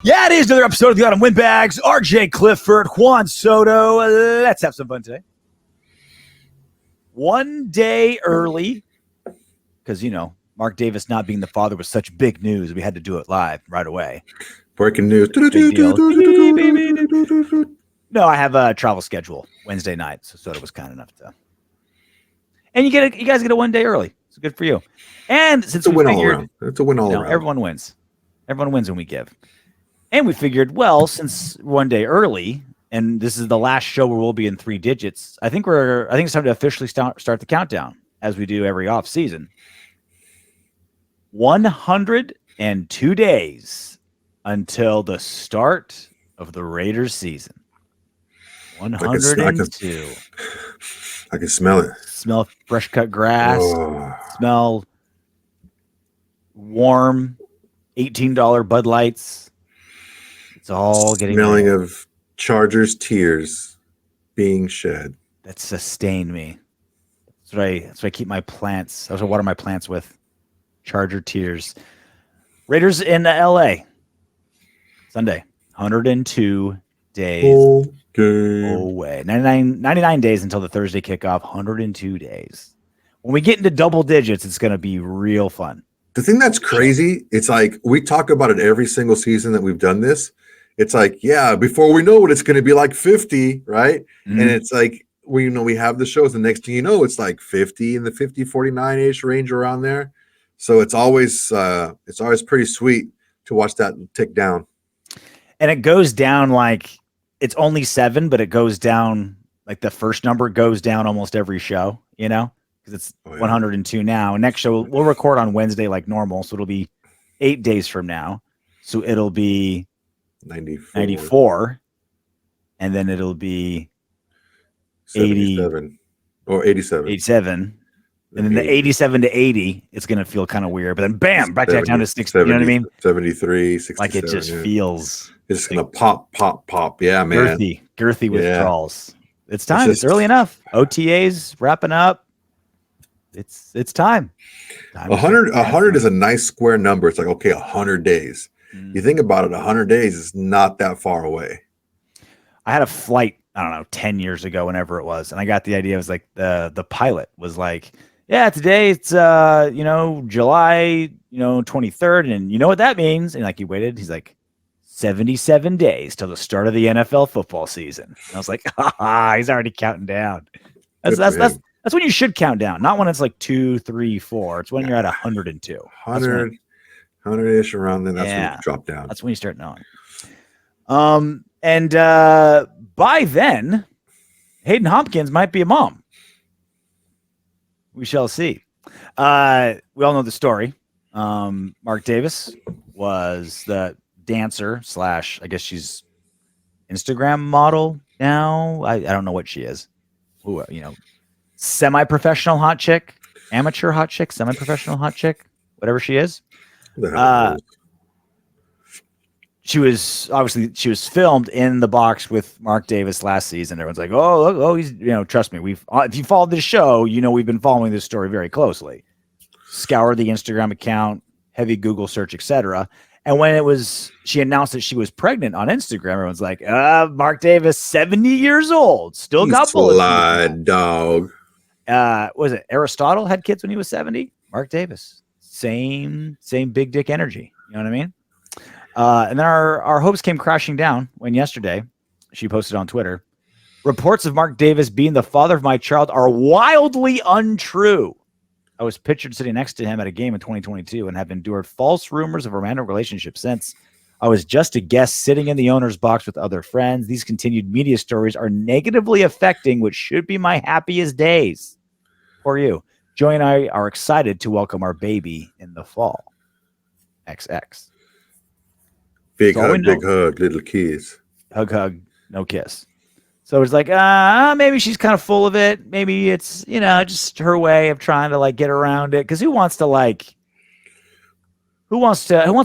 Yeah, it is another episode of the Autumn Windbags. RJ Clifford, Juan Soto. Let's have some fun today. One day early, because, Mark Davis not being the father was such big news. We had to do it live right away. Breaking news. Big deal. No, I have a travel schedule Wednesday night, so Soto was kind enough to. And you guys get a 1 day early. So good for you. And since It's a win all around. It's a win all around. Everyone wins. Everyone wins when we give. And we figured, well, since 1 day early, and this is the last show where we'll be in 3 digits, I think it's time to officially start the countdown, as we do every off season. 102 days until the start of the Raiders season. 102. I can smell it. Smell fresh cut grass. Oh. Smell warm $18 Bud Lights. It's all getting smelling of Chargers tears being shed. That sustained me. That's what I keep my plants. That's what I water my plants with. Charger tears. Raiders in LA. Sunday. 102 days away. 99 days until the Thursday kickoff. 102 days. When we get into double digits, it's going to be real fun. The thing that's crazy, it's like we talk about it every single season that we've done this. It's like, yeah, before we know it, it's going to be like 50, right? Mm-hmm. And it's like, we have the shows. The next thing you know, it's like 50 in the 50, 49-ish range around there. So it's always pretty sweet to watch that tick down. And it goes down like it's only 7, but it goes down like the first number goes down almost every show, because it's 102 now. Next show we'll record on Wednesday like normal, so it'll be 8 days from now. So it'll be 94, and then it'll be 77 or 87. And then the 87 to 80, it's going to feel kind of weird. But then, bam, back down to 60. You know what I mean? 73, 67. Like it just feels. It's going to pop. Yeah, man. Girthy withdrawals. Yeah. It's time. It's early enough. OTAs wrapping up. It's time. 100 is a nice square number. It's like, okay, 100 days. You think about it, 100 days is not that far away. I had a flight, I don't know, 10 years ago, whenever it was. And I got the idea. It was like the pilot was like, yeah, today it's, July, 23rd. And you know what that means? And like he waited, he's like 77 days till the start of the NFL football season. And I was like, he's already counting down. That's when you should count down. Not when it's like 2, 3, 4. It's when you're at 102. 100-ish around then. That's when you drop down. That's when you start knowing. And by then, Hayden Hopkins might be a mom. We shall see. We all know the story. Mark Davis was the dancer / I guess she's Instagram model now. I don't know what she is. Ooh, semi-professional hot chick, amateur hot chick, semi-professional hot chick, whatever she is. She was filmed in the box with Mark Davis last season. Everyone's like, oh, he's, trust me. If you followed this show, we've been following this story very closely. Scour the Instagram account, heavy Google search, etc. And when she announced that she was pregnant on Instagram, everyone's like, Mark Davis, 70 years old, still got bullets. Slide dog. Was it Aristotle had kids when he was 70? Mark Davis, same big dick energy. You know what I mean? And then our hopes came crashing down when yesterday she posted on Twitter, reports of Mark Davis being the father of my child are wildly untrue. I was pictured sitting next to him at a game in 2022 and have endured false rumors of a romantic relationship since. I was just a guest sitting in the owner's box with other friends. These continued media stories are negatively affecting what should be my happiest days. For you, Joey and I are excited to welcome our baby in the fall. XX. Big hug, little kiss. Hug, no kiss. So it's like, maybe she's kind of full of it. Maybe it's, just her way of trying to get around it. Because who wants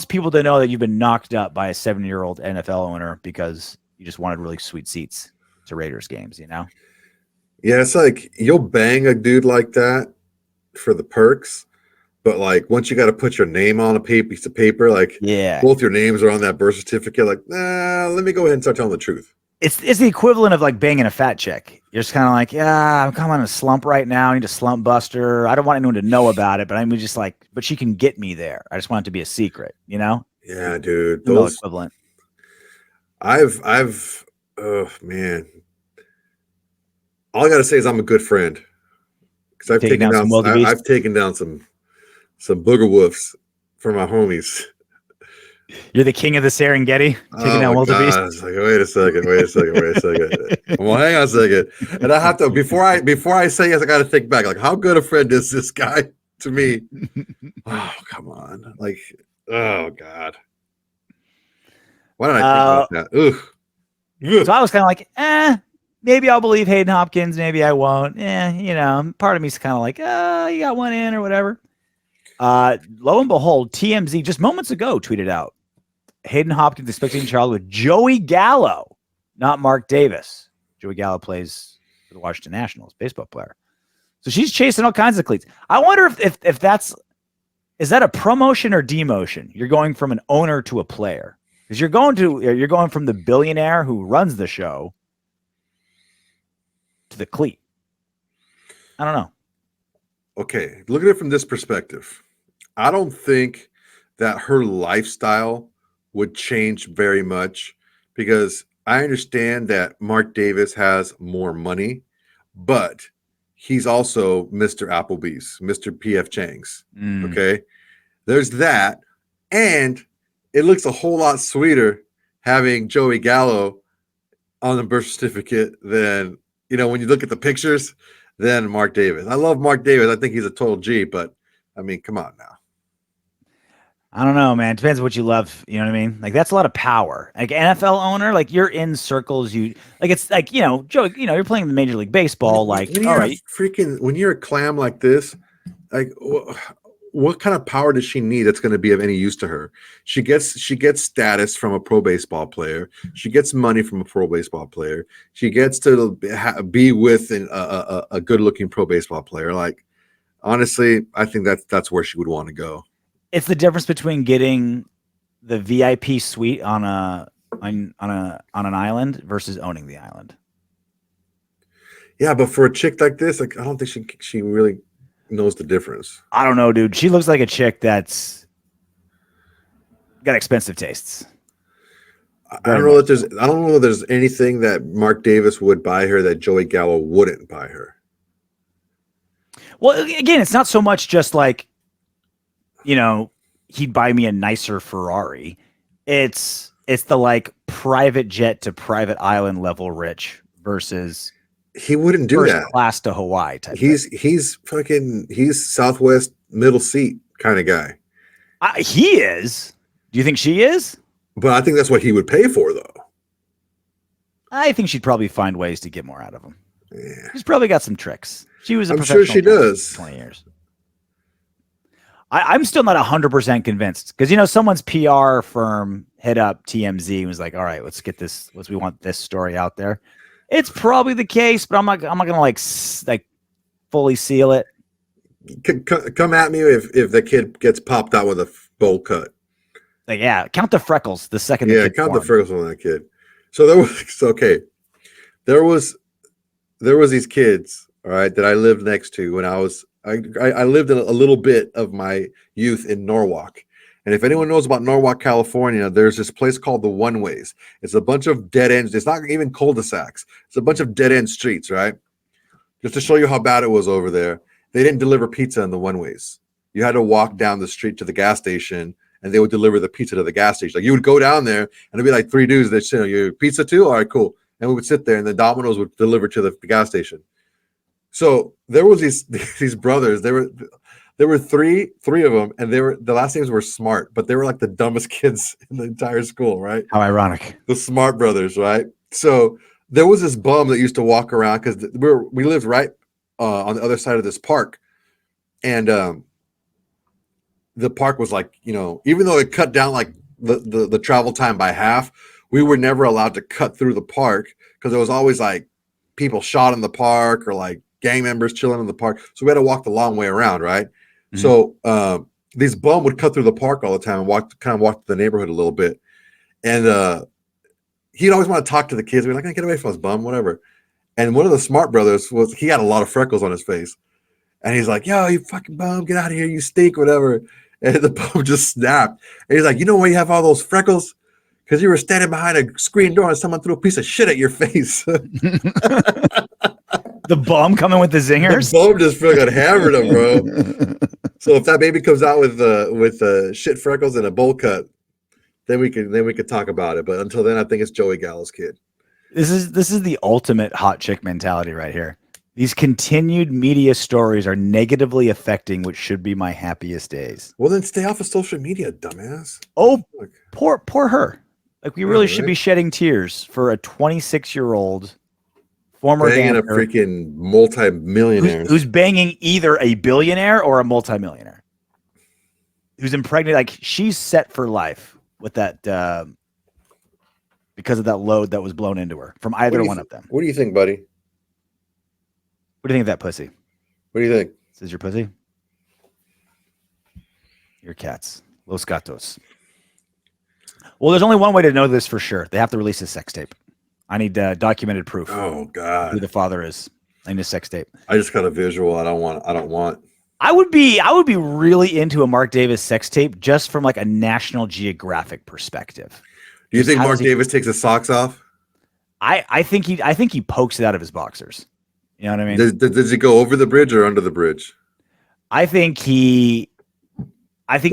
people to know that you've been knocked up by a 70-year-old NFL owner because you just wanted really sweet seats to Raiders games, Yeah, it's like you'll bang a dude like that for the perks, But like once you got to put your name on a piece of paper, like both your names are on that birth certificate, like, nah, let me go ahead and start telling the truth. It's the equivalent of like banging a fat chick. You're just kind of like, yeah, I'm kind of on a slump right now. I need a slump buster. I don't want anyone to know about it, but I'm just like, but she can get me there. I just want it to be a secret, you know? Yeah, dude. Those equivalent. Oh man. All I gotta say is I'm a good friend. Because I've taken down some booger woofs for my homies. You're the king of the Serengeti, taking down wildebeest. It's like, wait a second. Well, hang on a second. And I have to before I say yes, I gotta think back. Like, how good a friend is this guy to me? Oh, come on. Like, oh God. Why did I think about that? Ugh. So I was kind of like, maybe I'll believe Hayden Hopkins, maybe I won't. Part of me's kind of like, you got one in or whatever. Lo and behold, TMZ just moments ago tweeted out Hayden Hopkins expecting a child with Joey Gallo, not Mark Davis. Joey Gallo plays for the Washington Nationals, baseball player. So she's chasing all kinds of cleats. I wonder if is that a promotion or demotion? You're going from an owner to a player. Because you're going from the billionaire who runs the show to the cleat. I don't know. Okay, look at it from this perspective. I don't think that her lifestyle would change very much because I understand that Mark Davis has more money, but he's also Mr. Applebee's, Mr. P.F. Chang's. Okay, there's that, and it looks a whole lot sweeter having Joey Gallo on the birth certificate than, when you look at the pictures, than Mark Davis. I love Mark Davis. I think he's a total G, but I mean, come on now. I don't know, man. It depends what you love. You know what I mean? Like, that's a lot of power. Like, NFL owner, like, you're in circles. It's like, Joey, you're playing the Major League Baseball. When you're a clam like this, like, what kind of power does she need that's going to be of any use to her? She gets status from a pro baseball player. She gets money from a pro baseball player. She gets to be with a good-looking pro baseball player. Like, honestly, I think that's where she would want to go. It's the difference between getting the VIP suite on an island versus owning the island. Yeah, but for a chick like this, like, I don't think she really knows the difference. I don't know, dude. She looks like a chick that's got expensive tastes. I don't know that there's anything that Mark Davis would buy her that Joey Gallo wouldn't buy her. Well, again, it's not so much just like, he'd buy me a nicer Ferrari. It's the like private jet to private island level rich versus he wouldn't do that. Class to Hawaii type. He's Southwest middle seat kind of guy. He is. Do you think she is? But I think that's what he would pay for, though. I think she'd probably find ways to get more out of him. Yeah. She's probably got some tricks. She was. I'm sure she does. 20 years. I'm still not 100% convinced because someone's PR firm hit up TMZ and was like, "All right, let's get this. We want this story out there." It's probably the case, but I'm not gonna like fully seal it. Come at me if the kid gets popped out with a bowl cut. Like, yeah, count the freckles the second. Yeah, count the freckles on that kid. So there was these kids, all right, that I lived next to when I lived in a little bit of my youth in Norwalk. And if anyone knows about Norwalk, California, there's this place called the One Ways. It's a bunch of dead ends. It's not even cul-de-sacs. It's a bunch of dead end streets, right? Just to show you how bad it was over there. They didn't deliver pizza in the One Ways. You had to walk down the street to the gas station, and they would deliver the pizza to the gas station. Like, you would go down there, and it'd be like three dudes that say, "You pizza too? All right, cool." And we would sit there, and the Domino's would deliver to the gas station. So there was these brothers. There were three of them, and the last names were Smart, but they were like the dumbest kids in the entire school, right? How ironic. The Smart brothers, right? So there was this bum that used to walk around because we lived right on the other side of this park, and the park was like, even though it cut down like the travel time by half, we were never allowed to cut through the park because there was always like people shot in the park or like gang members chilling in the park. So we had to walk the long way around, right? So this bum would cut through the park all the time and walk the neighborhood a little bit. And he'd always want to talk to the kids. We're like, get away from us, bum, whatever. And one of the smart brothers he had a lot of freckles on his face. And he's like, yo, you fucking bum, get out of here, you stink, whatever. And the bum just snapped. And he's like, you know why you have all those freckles? Because you were standing behind a screen door and someone threw a piece of shit at your face. The bum coming with the zingers? The bum just fucking hammered him, bro. So if that baby comes out with shit freckles and a bowl cut, then we could talk about it. But until then, I think it's Joey Gallo's kid. This is the ultimate hot chick mentality right here. These continued media stories are negatively affecting what should be my happiest days. Well, then stay off of social media, dumbass. Oh, poor her. Like, we really should be shedding tears for a 26-year-old former banging dancer a freaking multi-millionaire who's banging either a billionaire or a multimillionaire. Who's impregnated. Like, she's set for life with that because of that load that was blown into her from either one of them. What do you think, buddy? What do you think of that pussy? What do you think? This is your pussy? Your cats. Los gatos. Well, there's only one way to know this for sure. They have to release a sex tape. I need documented proof. Oh God, who the father is. I need a sex tape. I just got a visual. I don't want. I would be really into a Mark Davis sex tape just from like a National Geographic perspective. Do you think Mark Davis takes his socks off? I think he pokes it out of his boxers. You know what I mean? Does he go over the bridge or under the bridge? I think Mike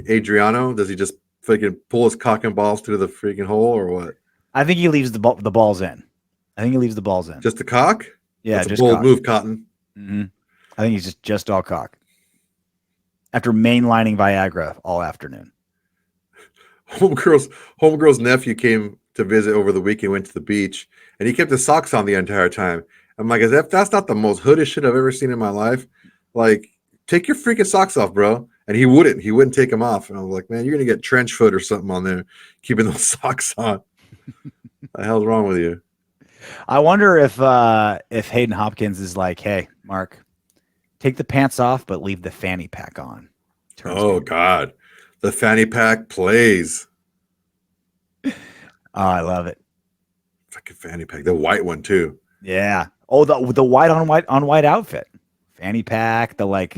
Adriano. Does he just freaking pull his cock and balls through the freaking hole or what? I think he leaves the balls in. I think he leaves the balls in. Just the cock? Yeah, that's just a bold cock. move, Cotton. Mm-hmm. I think he's just all cock. After mainlining Viagra all afternoon. Homegirl's nephew came to visit over the weekend, went to the beach, and he kept his socks on the entire time. I'm like, that's not the most hoodish shit I've ever seen in my life. Like, take your freaking socks off, bro. And he wouldn't take them off. And I was like, man, you're gonna get trench foot or something on there, keeping those socks on. The hell's wrong with you? I wonder if Hayden Hopkins is like, hey, Mark, take the pants off, but leave the fanny pack on. God, the fanny pack plays. Oh, I love it. Fucking fanny pack, the white one too. Yeah. Oh, the white on white outfit. Fanny pack, the white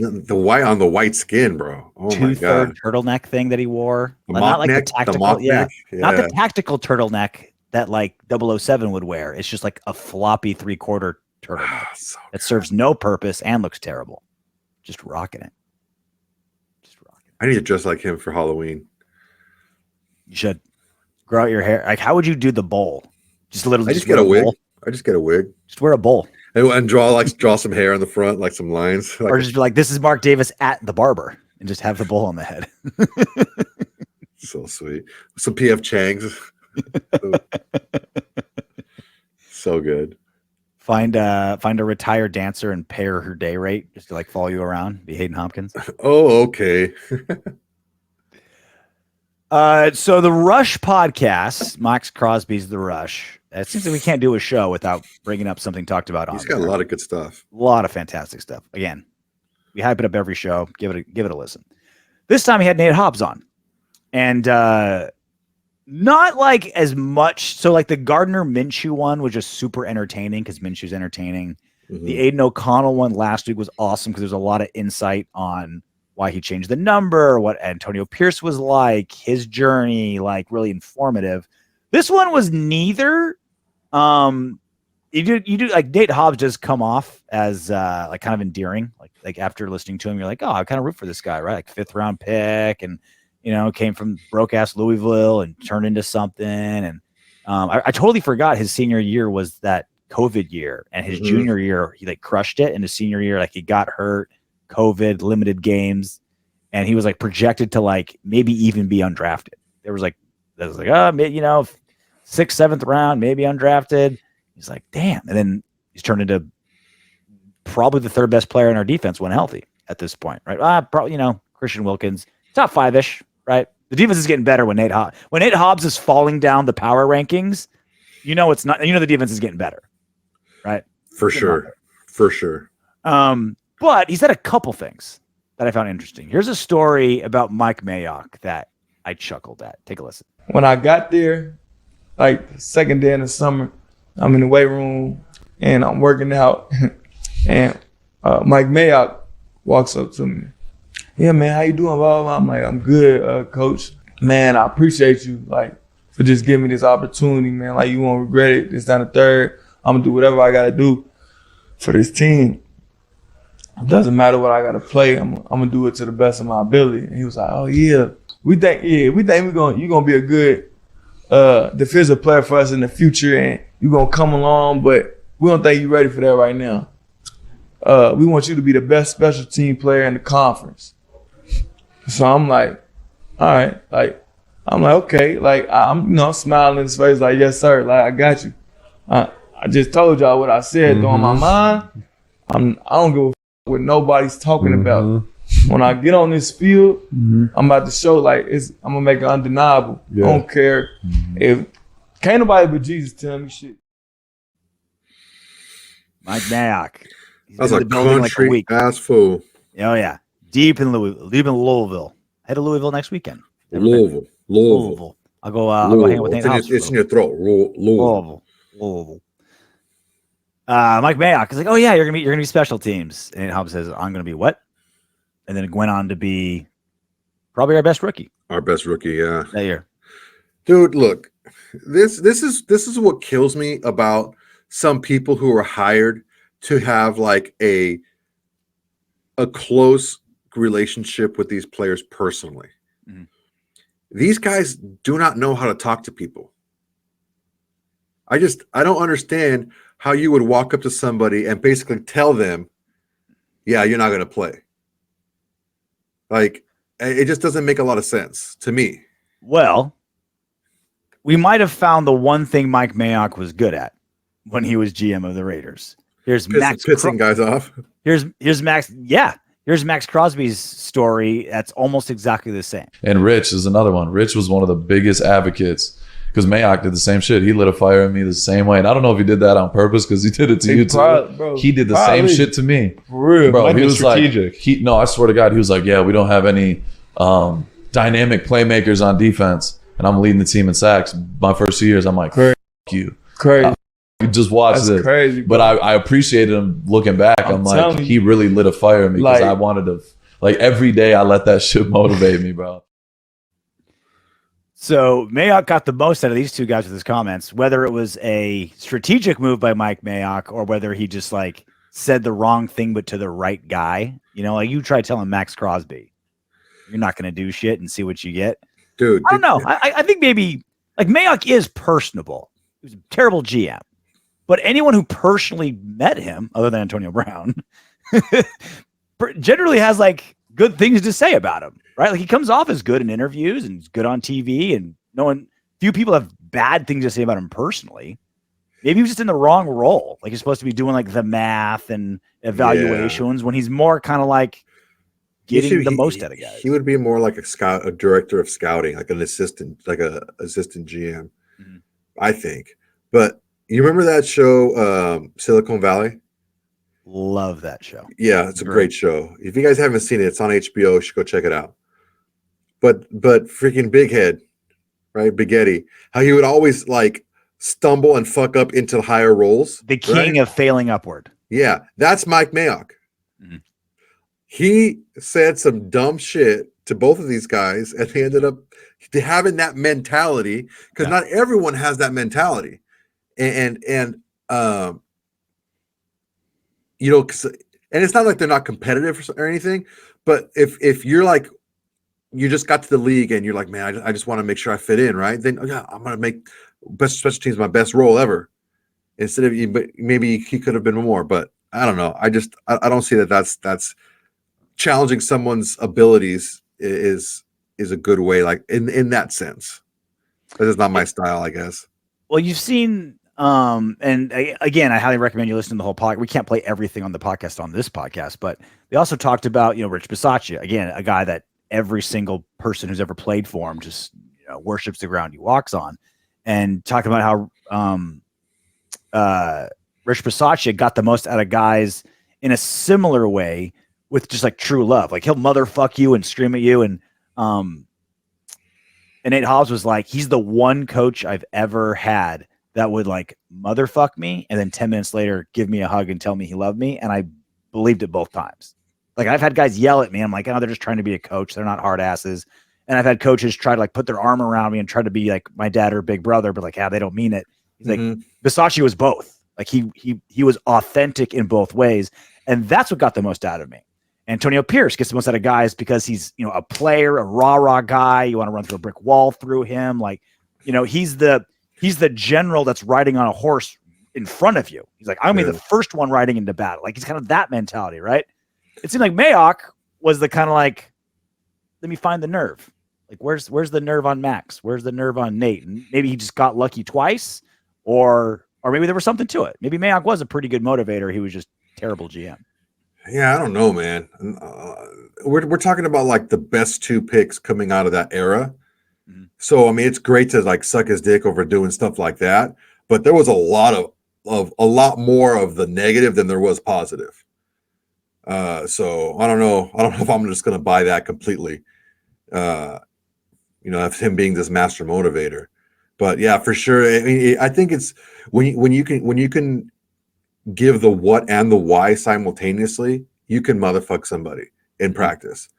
on the white skin, bro. Oh my God. turtleneck thing that he wore. The not like neck, the tactical, yeah. Not the tactical turtleneck that like 007 would wear. It's just like a floppy 3/4 turtleneck that serves no purpose and looks terrible. Just rocking it. I need to dress like him for Halloween. You should grow out your hair. Like, how would you do the bowl? Just literally. I just get a wig. Just wear a bowl. And draw some hair on the front, like some lines. Or just be like, this is Mark Davis at the barber, and just have the bowl on the head. So sweet. Some PF Changs. So good. Find a retired dancer and pay her day rate just to like follow you around. Be Hayden Hopkins. Oh, okay. So the Rush podcast, Maxx Crosby's The Rush. It seems like we can't do a show without bringing up something talked about on. He's got a lot of good stuff. A lot of fantastic stuff. Again, we hype it up every show. Give it a listen. This time he had Nate Hobbs on, and not like as much. So like the Gardner Minshew one was just super entertaining because Minshew's entertaining. Mm-hmm. The Aiden O'Connell one last week was awesome because there's a lot of insight on why he changed the number, what Antonio Pierce was like, his journey, like really informative. This one was neither. You do like Nate Hobbs does come off as like kind of endearing. Like after listening to him, you're like, oh, I kind of root for this guy, right? Like 5th round pick, and came from broke ass Louisville and turned into something. And I totally forgot his senior year was that COVID year, and his junior year he like crushed it, and his senior year like he got hurt, COVID, limited games, and he was like projected to like maybe even be undrafted. There was like 6th, 7th round, maybe undrafted. He's like, damn. And then he's turned into probably the 3rd best player in our defense when healthy at this point, right? Probably, Christian Wilkins, top 5-ish, right? The defense is getting better when Nate Hobbs is falling down the power rankings. It's not. The defense is getting better, right? For sure. But But he said a couple things that I found interesting. Here's a story about Mike Mayock that I chuckled at. Take a listen. When I got there, like the second day in the summer, I'm in the weight room and I'm working out, and Mike Mayock walks up to me. Yeah, man, how you doing? Blah, blah, blah. I'm like, I'm good, coach. Man, I appreciate you, like, for just giving me this opportunity, man. Like, you won't regret it. This down the third. I'm gonna do whatever I gotta do for this team. It doesn't matter what I gotta play. I'm gonna do it to the best of my ability. And he was like, oh yeah, we think you're gonna be a good defensive player for us in the future, and you're gonna come along, but we don't think you're ready for that right now. We want you to be the best special team player in the conference. So I'm like, all right, like, I'm like, okay, like, I'm smiling in his face, like, yes, sir, like, I got you. I just told y'all what I said, though, in my mind. I don't give a what nobody's talking about. When I get on this field, I'm about to show, like, I'm gonna make it undeniable. Yeah. I don't care if can't nobody but Jesus tell me shit. Mike Mayock. That's a country ass fool. Oh yeah, deep in Louisville. Head to Louisville next weekend. Louisville. I'll go hang out with Nate Hobbs. It's in your throat. Louisville. Mike Mayock is like, oh yeah, you're gonna be special teams, and Hobbs says, I'm gonna be what? And then it went on to be probably our best rookie. Our best rookie, yeah, that year. Dude, look, this is what kills me about some people who are hired to have like a close relationship with these players personally. Mm-hmm. These guys do not know how to talk to people. I don't understand how you would walk up to somebody and basically tell them, yeah, you're not going to play. Like, it just doesn't make a lot of sense to me. Well, we might have found the one thing Mike Mayock was good at when he was GM of the Raiders. Here's Maxx pissing guys off. Here's Max. Yeah. Here's Maxx Crosby's story. That's almost exactly the same. And Rich is another one. Rich was one of the biggest advocates because Mayock did the same shit. He lit a fire in me the same way. And I don't know if he did that on purpose because he did it to you too. Bro, he did the same shit to me. For real. Bro, he was strategic. No, I swear to God, he was like, yeah, we don't have any dynamic playmakers on defense. And I'm leading the team in sacks. My first 2 years, I'm like, fuck you. Crazy. Just watch this. Crazy, but I appreciated him looking back. I'm like, he really lit a fire in me because I wanted to, like, every day I let that shit motivate me, bro. So Mayock got the most out of these two guys with his comments, whether it was a strategic move by Mike Mayock or whether he just like said the wrong thing, but to the right guy. You know, like you try telling Maxx Crosby, you're not going to do shit and see what you get. Dude, I don't know. I think maybe like Mayock is personable. He was a terrible GM. But anyone who personally met him, other than Antonio Brown, generally has like good things to say about him, right? Like he comes off as good in interviews and good on TV, and few people have bad things to say about him personally. Maybe he was just in the wrong role. Like he's supposed to be doing like the math and evaluations when he's more kind of like getting the most out of guys. He would be more like a director of scouting, like an assistant, like a assistant GM, I think. But you remember that show, Silicon Valley? Love that show. Yeah, it's a great show. If you guys haven't seen it, it's on HBO. You should go check it out. But freaking Big Head, right? Big Eddie, how he would always like stumble and fuck up into higher roles. The king of failing upward. Yeah, that's Mike Mayock. Mm-hmm. He said some dumb shit to both of these guys, and they ended up having that mentality because not everyone has that mentality. And you know, and it's not like they're not competitive or anything, but if you're like, you just got to the league and you're like, man, I just want to make sure I fit in, right? Then I'm gonna make best special teams my best role ever. Instead of, but maybe he could have been more, but I don't know. I don't see that's challenging someone's abilities is a good way, like in that sense. That is not my style, I guess. Well, you've seen. And again, I highly recommend you listen to the whole podcast. We can't play everything on the podcast on this podcast, but they also talked about, Rich Bisaccia, again, a guy that every single person who's ever played for him just worships the ground he walks on, and talking about how Rich Bisaccia got the most out of guys in a similar way with just like true love. Like he'll motherfuck you and scream at you. And Nate Hobbs was like, he's the one coach I've ever had that would like motherfuck me and then 10 minutes later give me a hug and tell me he loved me. And I believed it both times. Like I've had guys yell at me. I'm like, oh, they're just trying to be a coach. They're not hard asses. And I've had coaches try to like put their arm around me and try to be like my dad or big brother, but like, they don't mean it. He's like, Bisaccia was both. Like he was authentic in both ways. And that's what got the most out of me. Antonio Pierce gets the most out of guys because he's, a player, a rah-rah guy. You want to run through a brick wall through him. Like, he's the general that's riding on a horse in front of you. He's like, I'm going to be the first one riding into battle. Like he's kind of that mentality, right? It seemed like Mayock was the kind of like, let me find the nerve. Like, where's the nerve on Max? Where's the nerve on Nate? And maybe he just got lucky twice, or maybe there was something to it. Maybe Mayock was a pretty good motivator. He was just terrible GM. Yeah, I don't know, man. We're talking about like the best 2 picks coming out of that era. So I mean, it's great to like suck his dick over doing stuff like that, but there was a lot more of the negative than there was positive. So I don't know if I'm just going to buy that completely. Of him being this master motivator, but yeah, for sure. I mean, I think it's when you can give the what and the why simultaneously, you can motherfuck somebody in practice.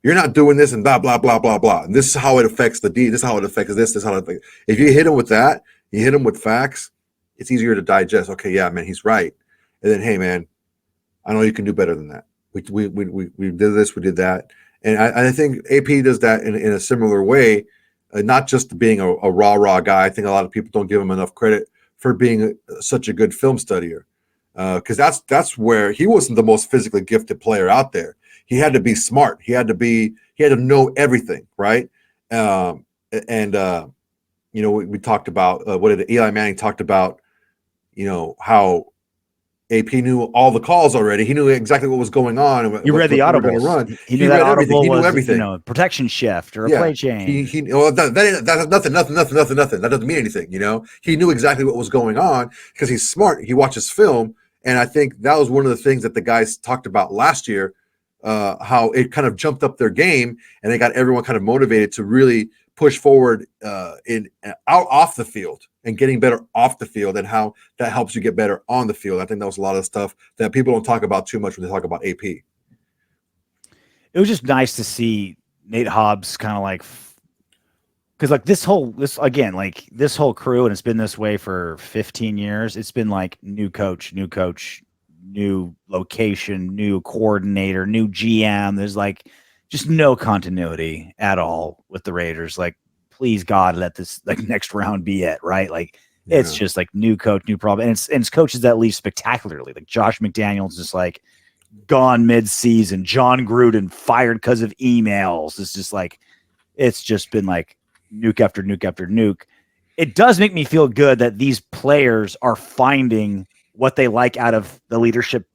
You're not doing this and blah blah blah blah blah. And this is how it affects the D. This is how it affects this. This is how it affects. If you hit him with that, you hit him with facts. It's easier to digest. Okay, yeah, man, he's right. And then, hey, man, I know you can do better than that. We did this, we did that. And I think AP does that in a similar way, not just being a rah-rah guy. I think a lot of people don't give him enough credit for being such a good film studier, because that's where he wasn't the most physically gifted player out there. He had to be smart. He had to know everything, right? We talked about what did Eli Manning talked about, how AP knew all the calls already. He knew exactly what was going on. And you read the audibles. Run. He knew that audible He knew was everything. Protection shift or a play change. That's nothing. That doesn't mean anything. He knew exactly what was going on because he's smart. He watches film, and I think that was one of the things that the guys talked about last year. How it kind of jumped up their game, and they got everyone kind of motivated to really push forward off the field and getting better off the field, and how that helps you get better on the field. I think that was a lot of stuff that people don't talk about too much when they talk about AP. It was just nice to see Nate Hobbs kind of like, because like this whole crew, and it's been this way for 15 years. It's been like new coach, new location, new coordinator, new GM. There's like just no continuity at all with the Raiders. Like, please God, let this like next round be it, right? Like it's just like new coach, new problem. And it's coaches that leave spectacularly. Like Josh McDaniels just like gone mid-season. John Gruden fired because of emails. It's just like, it's just been like nuke after nuke after nuke. It does make me feel good that these players are finding what they like out of the leadership,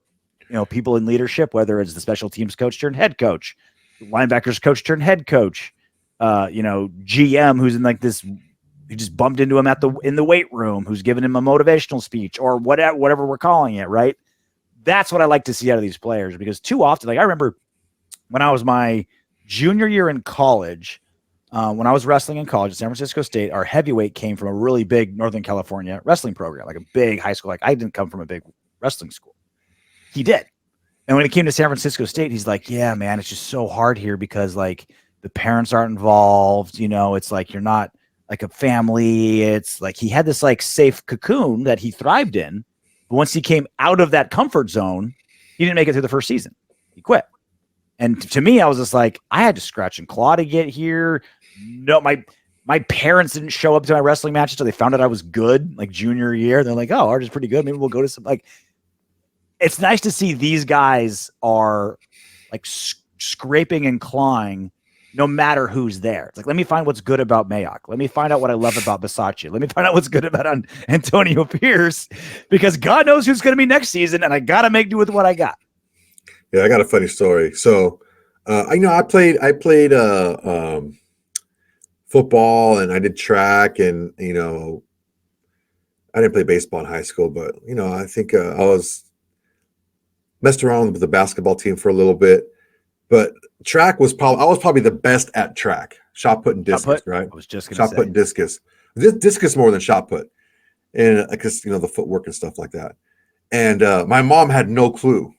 people in leadership, whether it's the special teams coach turned head coach, linebackers coach turned head coach, GM who's in like this, who just bumped into him in the weight room, who's giving him a motivational speech or whatever we're calling it, right? That's what I like to see out of these players, because too often, like I remember when I was my junior year in college, when I was wrestling in college at San Francisco State, our heavyweight came from a really big Northern California wrestling program, like a big high school. Like I didn't come from a big wrestling school. He did. And when it came to San Francisco State, he's like, yeah, man, it's just so hard here because like the parents aren't involved. It's like, you're not like a family. It's like, he had this like safe cocoon that he thrived in. But once he came out of that comfort zone, he didn't make it through the first season. He quit. And to me, I was just like, I had to scratch and claw to get here. No, my parents didn't show up to my wrestling matches until they found out I was good, like junior year. They're like, oh, ours is pretty good. Maybe we'll go to some, like, it's nice to see these guys are like scraping and clawing no matter who's there. It's like, let me find what's good about Mayock. Let me find out what I love about Bisaccia. Let me find out what's good about Antonio Pierce, because God knows who's going to be next season, and I got to make do with what I got. Yeah, I got a funny story. So, I played football, and I did track, and I didn't play baseball in high school, but I think I was messed around with the basketball team for a little bit, but track was I was probably the best at track, shot put and discus, right? I was just going to shot say put and discus, discus more than shot put, and because the footwork and stuff like that. And my mom had no clue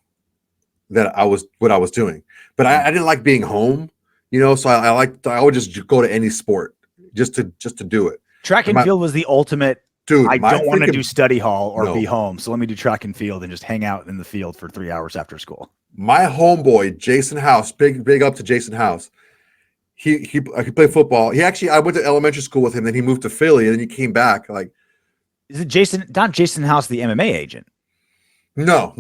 that what I was doing, but I didn't like being home, so I would just go to any sport just to do it. Track and field was the ultimate. Dude, I don't want to do study hall or be home, so let me do track and field and just hang out in the field for 3 hours after school. My homeboy Jason House, big up to Jason House. He played football. I went to elementary school with him. Then he moved to Philly, and then he came back. Like, is it Jason? Not Jason House, the MMA agent? No,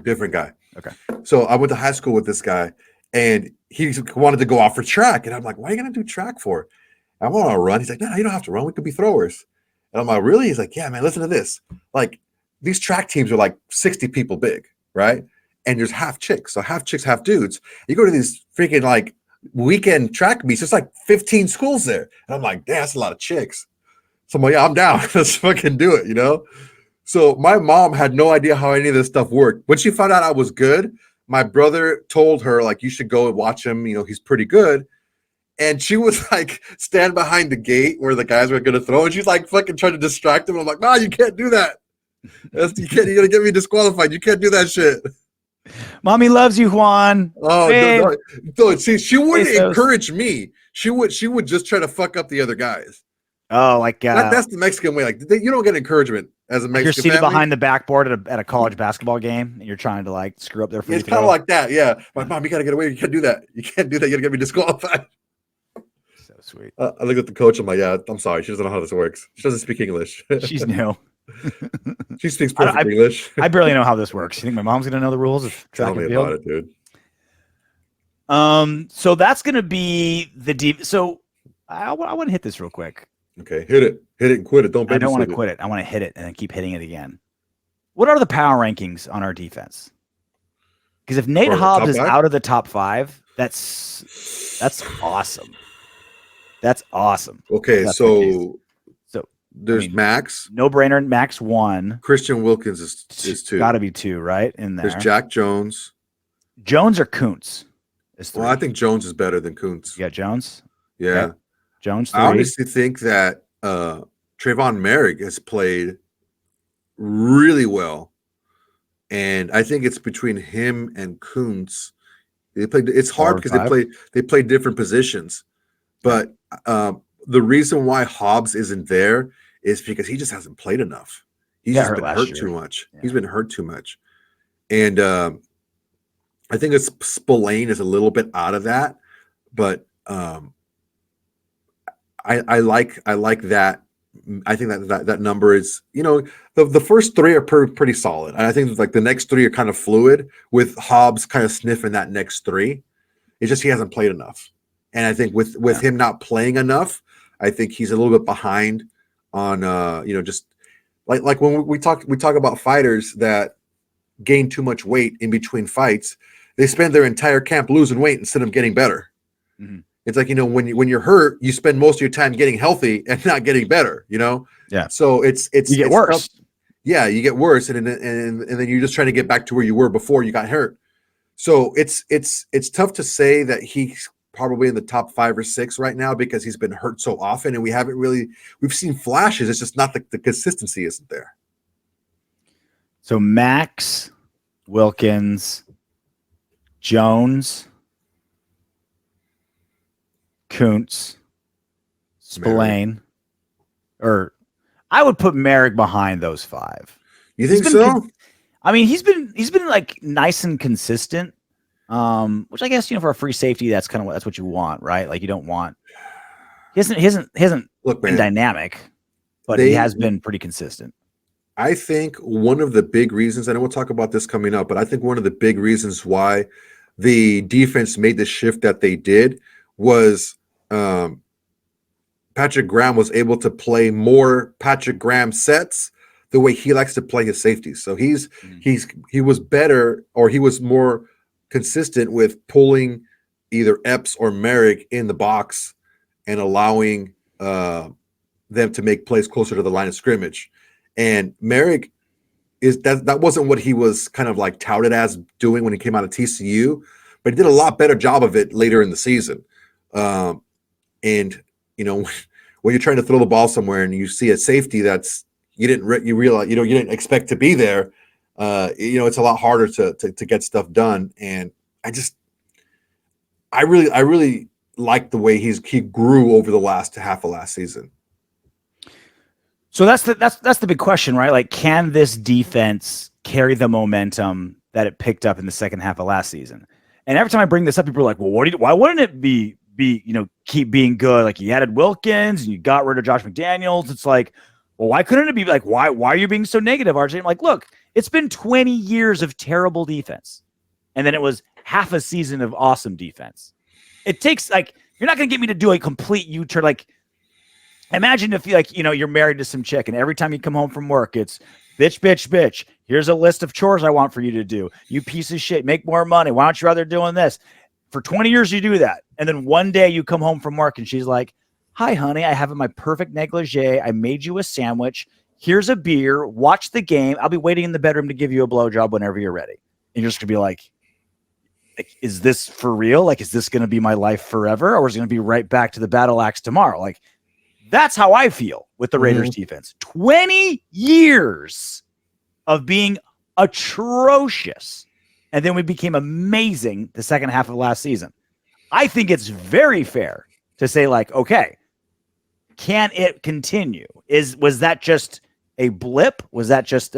different guy. Okay. So I went to high school with this guy, and he wanted to go out for track, and I'm like, "Why are you gonna do track for?" I want to run. He's like, "No, you don't have to run. We could be throwers." And I'm like, "Really?" He's like, "Yeah, man. Listen to this. Like, these track teams are like 60 people big, right? And there's half chicks, so half chicks, half dudes. You go to these freaking like weekend track meets. There's like 15 schools there, and I'm like, damn, that's a lot of chicks. So I'm like, yeah, I'm down. Let's fucking do it, So my mom had no idea how any of this stuff worked. When she found out I was good, my brother told her, like, you should go and watch him. He's pretty good. And she was like, stand behind the gate where the guys were going to throw. And she's like, fucking trying to distract him. I'm like, no, you can't do that. You're going to get me disqualified. You can't do that shit. Mommy loves you, Juan. Oh, no. See, she wouldn't encourage me. She would just try to fuck up the other guys. Oh, like that's the Mexican way. Like, you don't get encouragement as a Mexican. You're seated family behind the backboard at a college basketball game, and you're trying to like screw up their free throw. It's kind of like that, yeah. My mom, you gotta get away. You can't do that. You can't do that. You gotta get me disqualified. So sweet. I look at the coach. I'm like, yeah, I'm sorry. She doesn't know how this works. She doesn't speak English. She's new. She speaks perfect English. I barely know how this works. You think my mom's gonna know the rules of track and field? Tell me about it, dude. So that's gonna be the deep. So I want to hit this real quick. Okay, hit it and quit it. I don't want to quit it. I want to hit it and then keep hitting it again. What are the power rankings on our defense? Because if Nate Hobbs is out of the top 5, that's awesome. That's awesome. Okay, so there's Maxx. No brainer. Maxx 1. Christian Wilkins is 2. Got to be 2, right? In there. There's Jack Jones. Jones or Kuntz is 3. Well, I think Jones is better than Kuntz. You got Jones? Yeah. Okay. Jones 3. I honestly think that Trayvon Merrick has played really well. And I think it's between him and Kuntz. It's hard because they play different positions. But the reason why Hobbs isn't there is because he just hasn't played enough. He's just been hurt too much. Yeah. He's been hurt too much. And I think Spillane is a little bit out of that, but I like that. I think that number is, the first 3 are pretty solid. And I think like the next 3 are kind of fluid with Hobbs kind of sniffing that next 3. It's just he hasn't played enough. And I think with him not playing enough, I think he's a little bit behind on just like when we talk about fighters that gain too much weight in between fights, they spend their entire camp losing weight instead of getting better. Mm-hmm. It's like, when you're hurt, you spend most of your time getting healthy and not getting better, Yeah. So it's you get worse. Tough. Yeah, you get worse, and then you're just trying to get back to where you were before you got hurt. So it's tough to say that he's probably in the top 5 or 6 right now because he's been hurt so often, and we've seen flashes. It's just not the consistency isn't there. So Maxx, Wilkins, Jones, Kuntz, Spillane, or I would put Merrick behind those 5. You think so? He's been like nice and consistent, which I guess for a free safety that's what you want, right? Like you don't want he hasn't been dynamic, but he has been pretty consistent. I think one of the big reasons, and we'll talk about this coming up, but I think one of the big reasons why the defense made the shift that they did was Patrick Graham was able to play more Patrick Graham sets the way he likes to play his safeties. So he was better, or he was more consistent with pulling either Epps or Merrick in the box and allowing them to make plays closer to the line of scrimmage. And Merrick that wasn't what he was kind of like touted as doing when he came out of TCU, but he did a lot better job of it later in the season. And you know, when you're trying to throw the ball somewhere and you see a safety that's you realize you didn't expect to be there, it's a lot harder to get stuff done. And I really like the way he grew over the last half of last season. So that's the big question, right? Like, can this defense carry the momentum that it picked up in the second half of last season? And every time I bring this up, people are like, well, why wouldn't it be keep being good? Like, you added Wilkins and you got rid of Josh McDaniels. It's like, well, why couldn't it be like, why are you being so negative, RJ? I'm like, look, it's been 20 years of terrible defense. And then it was half a season of awesome defense. It takes, like, you're not going to get me to do a complete U-turn. Like, imagine if you're married to some chick and every time you come home from work, it's bitch. Here's a list of chores I want for you to do. You piece of shit, make more money. Why don't you rather doing this? For 20 years, you do that. And then one day you come home from work and she's like, hi, honey, I have my perfect negligee. I made you a sandwich. Here's a beer. Watch the game. I'll be waiting in the bedroom to give you a blowjob whenever you're ready. And you're just going to be like, is this for real? Like, is this going to be my life forever? Or is it going to be right back to the battle axe tomorrow? Like, that's how I feel with the Raiders defense. 20 years of being atrocious. And then we became amazing the second half of last season. I think it's very fair to say, like, okay, can it continue? Was that just a blip? Was that just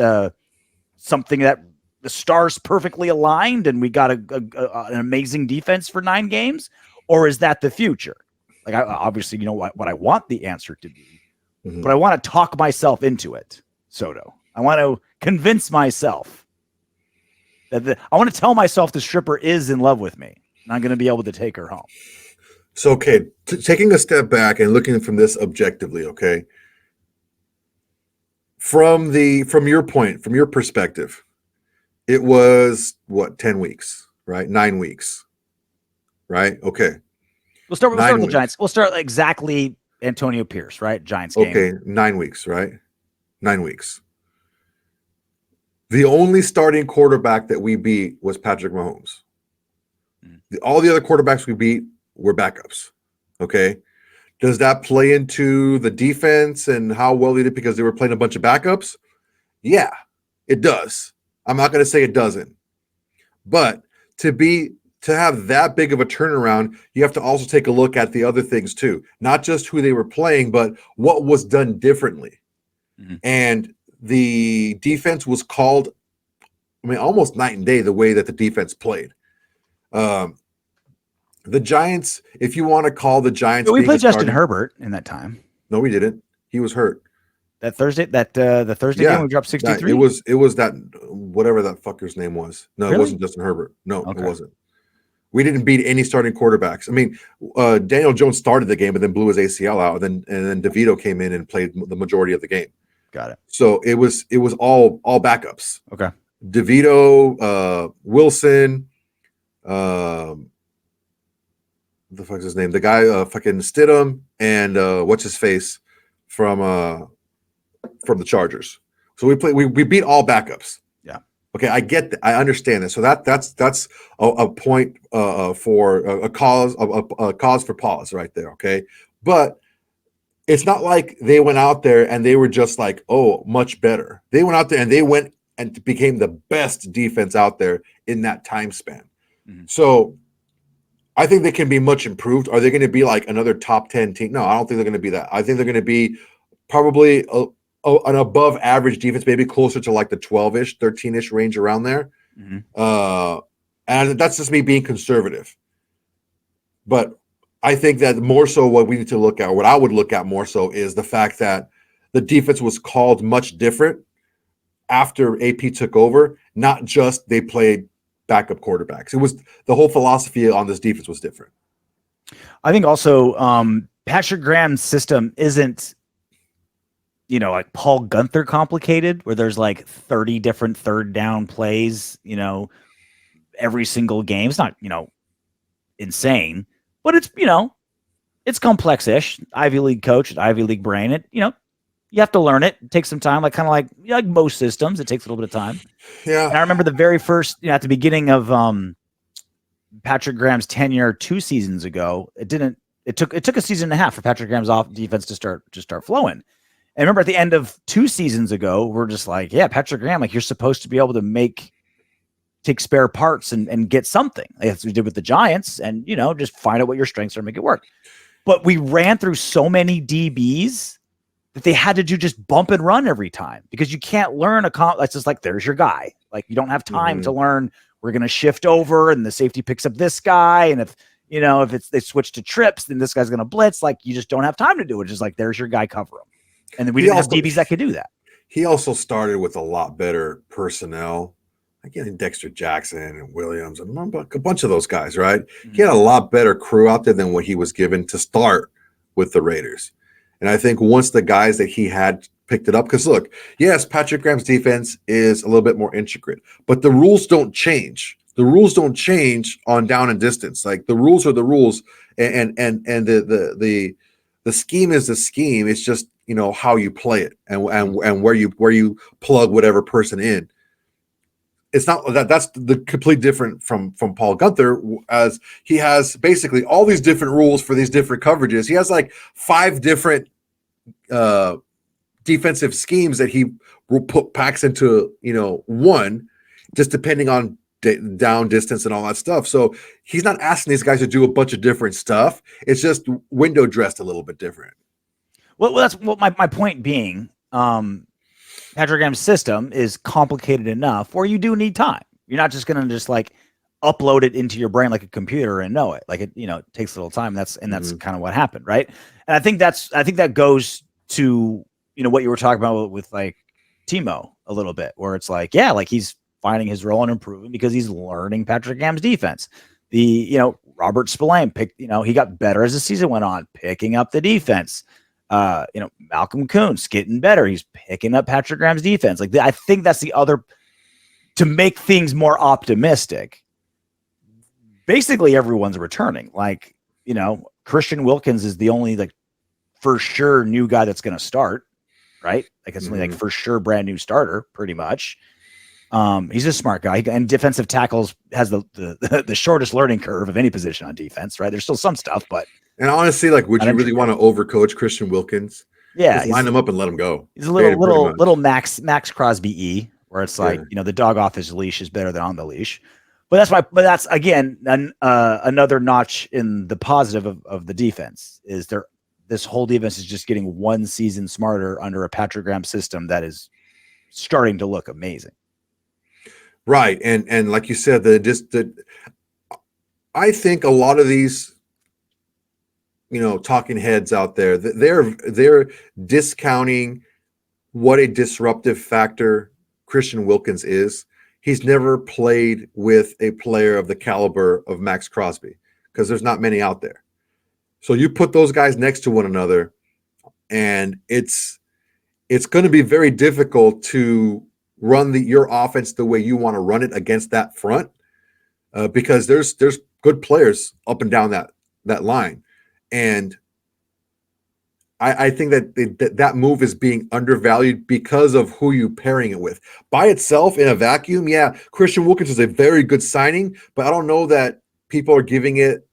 something that the stars perfectly aligned and we got an amazing defense for 9 games? Or is that the future? Like, I obviously, what I want the answer to be, but I want to talk myself into it, Soto. I want to convince myself that I want to tell myself the stripper is in love with me and I'm going to be able to take her home. So, okay, taking a step back and looking from this objectively, okay, from your point, from your perspective, it was what, 10 weeks, right? 9 weeks, right? Okay. We'll start with the Giants. We'll start exactly Antonio Pierce, right? Giants game. Okay, 9 weeks, right? 9 weeks. The only starting quarterback that we beat was Patrick Mahomes. All the other quarterbacks we beat were backups. Okay. Does that play into the defense and how well they did because they were playing a bunch of backups? Yeah, it does. I'm not going to say it doesn't. But to have that big of a turnaround, you have to also take a look at the other things too. Not just who they were playing, but what was done differently. And the defense was called, almost night and day the way that the defense played. The Giants, if you want to call the Giants, we played Justin Herbert in that time. No, we didn't. He was hurt. That Thursday, the Thursday game, we dropped 63. It was that whatever that fucker's name was. No, really? It wasn't Justin Herbert. No, okay. It wasn't. We didn't beat any starting quarterbacks. Daniel Jones started the game and then blew his ACL out, and then DeVito came in and played the majority of the game. Got it. So it was all backups. Okay. DeVito, Wilson, the fuck's his name? The guy, fucking Stidham, and what's his face from the Chargers. So we beat all backups. Yeah. Okay, I get that. I understand that. So that's a point for a cause for pause right there. Okay, but it's not like they went out there and they were just like, oh, much better. They went out there and they went and became the best defense out there in that time span. So I think they can be much improved. Are they going to be like another top 10 team? No, I don't think they're going to be that. I think they're going to be probably an above average defense, maybe closer to like the 12-ish, 13-ish range around there. And that's just me being conservative. But I think that more so what we need to look at, what I would look at more so, is the fact that the defense was called much different after AP took over, not just they played backup quarterbacks. It was the whole philosophy on this defense was different. I think also Patrick Graham's system isn't, like Paul Gunther complicated, where there's like 30 different third down plays, every single game. It's not, insane, but it's, it's complex-ish. Ivy League coach, Ivy League brain. You You have to learn it. It takes some time, like kind of like most systems. It takes a little bit of time. Yeah. And I remember the very first, at the beginning of Patrick Graham's tenure 2 seasons ago, it took a season and a half for Patrick Graham's defense to start flowing. And remember at the end of 2 seasons ago, we're just like, yeah, Patrick Graham, like you're supposed to be able to take spare parts and get something. Like that's what we did with the Giants, and just find out what your strengths are and make it work. But we ran through so many DBs that they had to do just bump and run every time, because you can't learn that's just like, there's your guy. Like you don't have time to learn, we're going to shift over and the safety picks up this guy. And if they switch to trips, then this guy's going to blitz. Like you just don't have time to do it. Just like, there's your guy, cover him. And then we didn't have DBs that could do that. He also started with a lot better personnel. Again, Dexter Jackson and Williams and a bunch of those guys, right? Mm-hmm. He had a lot better crew out there than what he was given to start with the Raiders. And I think once the guys that he had picked it up, because look, yes, Patrick Graham's defense is a little bit more intricate, but the rules don't change. The rules don't change on down and distance. Like the rules are the rules, and the scheme is the scheme. It's just how you play it and where you plug whatever person in. It's not that's the complete different from Paul Gunther, as he has basically all these different rules for these different coverages. He has like 5 different defensive schemes that he packs into one, just depending on down distance and all that stuff. So he's not asking these guys to do a bunch of different stuff. It's just window dressed a little bit different. Well, that's what my point being. Patrick Graham's system is complicated enough where you do need time. You're not just going to just like upload it into your brain like a computer and know it. Like it takes a little time. That's kind of what happened, right? And I think that goes to what you were talking about with like Timo a little bit, where it's like, yeah, like he's finding his role and improving because he's learning Patrick Graham's defense. Robert Spillane picked, he got better as the season went on, picking up the defense. Malcolm Kuntz getting better. He's picking up Patrick Graham's defense. Like I think that's the other, to make things more optimistic. Basically everyone's returning. Like, Christian Wilkins is the only like for sure new guy that's going to start, right? Like it's only like for sure brand new starter pretty much. He's a smart guy, and defensive tackles has the shortest learning curve of any position on defense, right? There's still some stuff, but. And honestly, like, would you really want to overcoach Christian Wilkins? Yeah, just line him up and let him go. He's a little Maxx Crosby where it's like the dog off his leash is better than on the leash. But that's again another notch in the positive of the defense is this whole defense is just getting one season smarter under a Patrick Graham system that is starting to look amazing. Right, and like you said, I think a lot of these. Talking heads out there, they're discounting what a disruptive factor Christian Wilkins is. He's never played with a player of the caliber of Maxx Crosby because there's not many out there. So you put those guys next to one another, and it's going to be very difficult to run your offense the way you want to run it against that front because there's good players up and down that line. And I think that move is being undervalued because of who you're pairing it with. By itself, in a vacuum, yeah, Christian Wilkins is a very good signing, but I don't know that people are giving it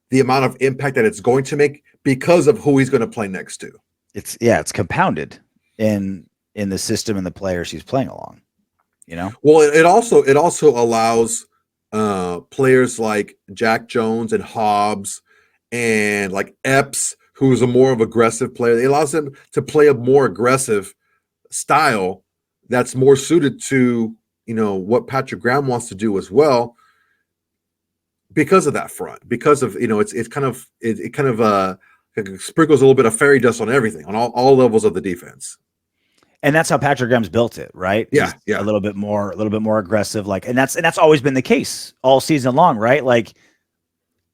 the amount of impact that it's going to make because of who he's going to play next to. It's compounded in the system and the players he's playing along. Well, it also allows players like Jack Jones and Hobbs. And like Epps, who's a more of aggressive player, it allows them to play a more aggressive style that's more suited to what Patrick Graham wants to do as well. Because of that front, because of it kind of sprinkles a little bit of fairy dust on everything on all levels of the defense. And that's how Patrick Graham's built it, right? Yeah. A little bit more aggressive, like, and that's always been the case all season long, right? Like,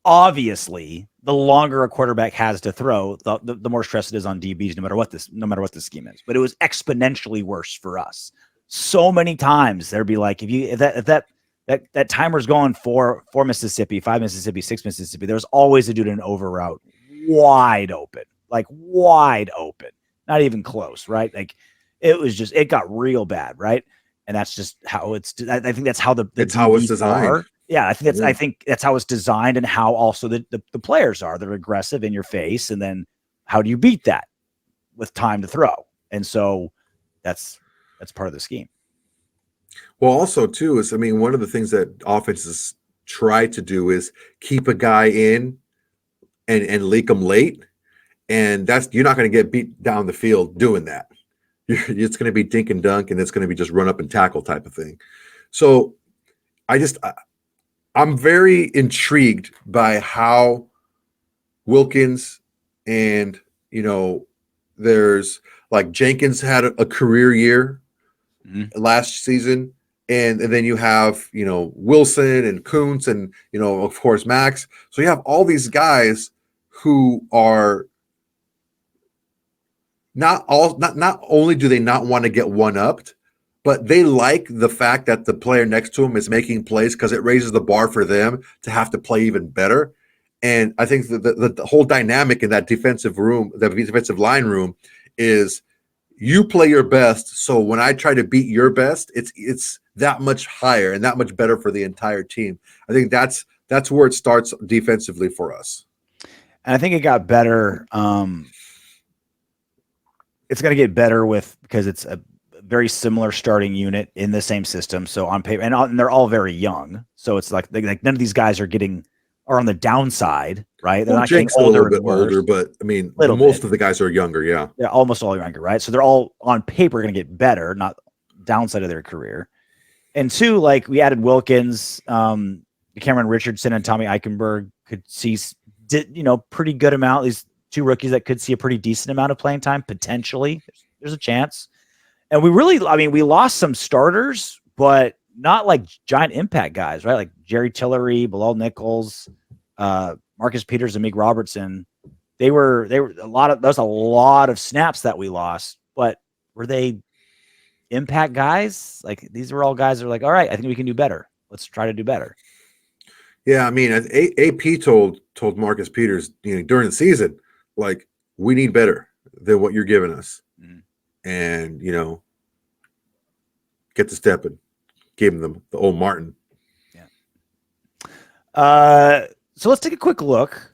obviously, the longer a quarterback has to throw, the more stress it is on DBs, no matter what the scheme is. But it was exponentially worse for us. So many times there'd be like, if that timer's going for Mississippi, 5 Mississippi, 6 Mississippi, there was always a dude in an over route wide open. Now not even close, right? Like it got real bad, right? And that's just how I think that's how the how it's designed. are. Yeah, I think that's how it's designed, and how also the players are. They're aggressive in your face, and then how do you beat that with time to throw? And so that's part of the scheme. Well, also too is, I mean, one of the things that offenses try to do is keep a guy in and leak them late, and you're not going to get beat down the field doing that. It's going to be dink and dunk, and it's going to be just run up and tackle type of thing. So I'm very intrigued by how Wilkins and, there's like Jenkins had a career year last season. And then you have, Wilson and Kuntz and, of course, Maxx. So you have all these guys who are not only do they not want to get one-upped, but they like the fact that the player next to him is making plays because it raises the bar for them to have to play even better. And I think the whole dynamic in that defensive line room is you play your best. So when I try to beat your best, it's that much higher and that much better for the entire team. I think that's where it starts defensively for us. And I think it got better. It's going to get better because it's a very similar starting unit in the same system. So on paper, and they're all very young. So it's like none of these guys are on the downside, right? They're not Jake's getting older, a little bit older, but I mean, most of the guys are younger. Yeah. They're almost all younger, right? So they're all on paper going to get better, not downside of their career. And two, like we added Wilkins, Cameron Richardson and Tommy Eichenberg could see, pretty good amount. These two rookies that could see a pretty decent amount of playing time, potentially. There's a chance. And we lost some starters, but not like giant impact guys, right? Like Jerry Tillery, Bilal Nichols, Marcus Peters, and Meek Robertson. They were that was a lot of snaps that we lost, but were they impact guys? Like these were all guys that are like, all right, I think we can do better. Let's try to do better. Yeah, I mean, AP told Marcus Peters, during the season, like, we need better than what you're giving us. Mm-hmm. And, get to stepping. Gave him the old Martin. Yeah. So let's take a quick look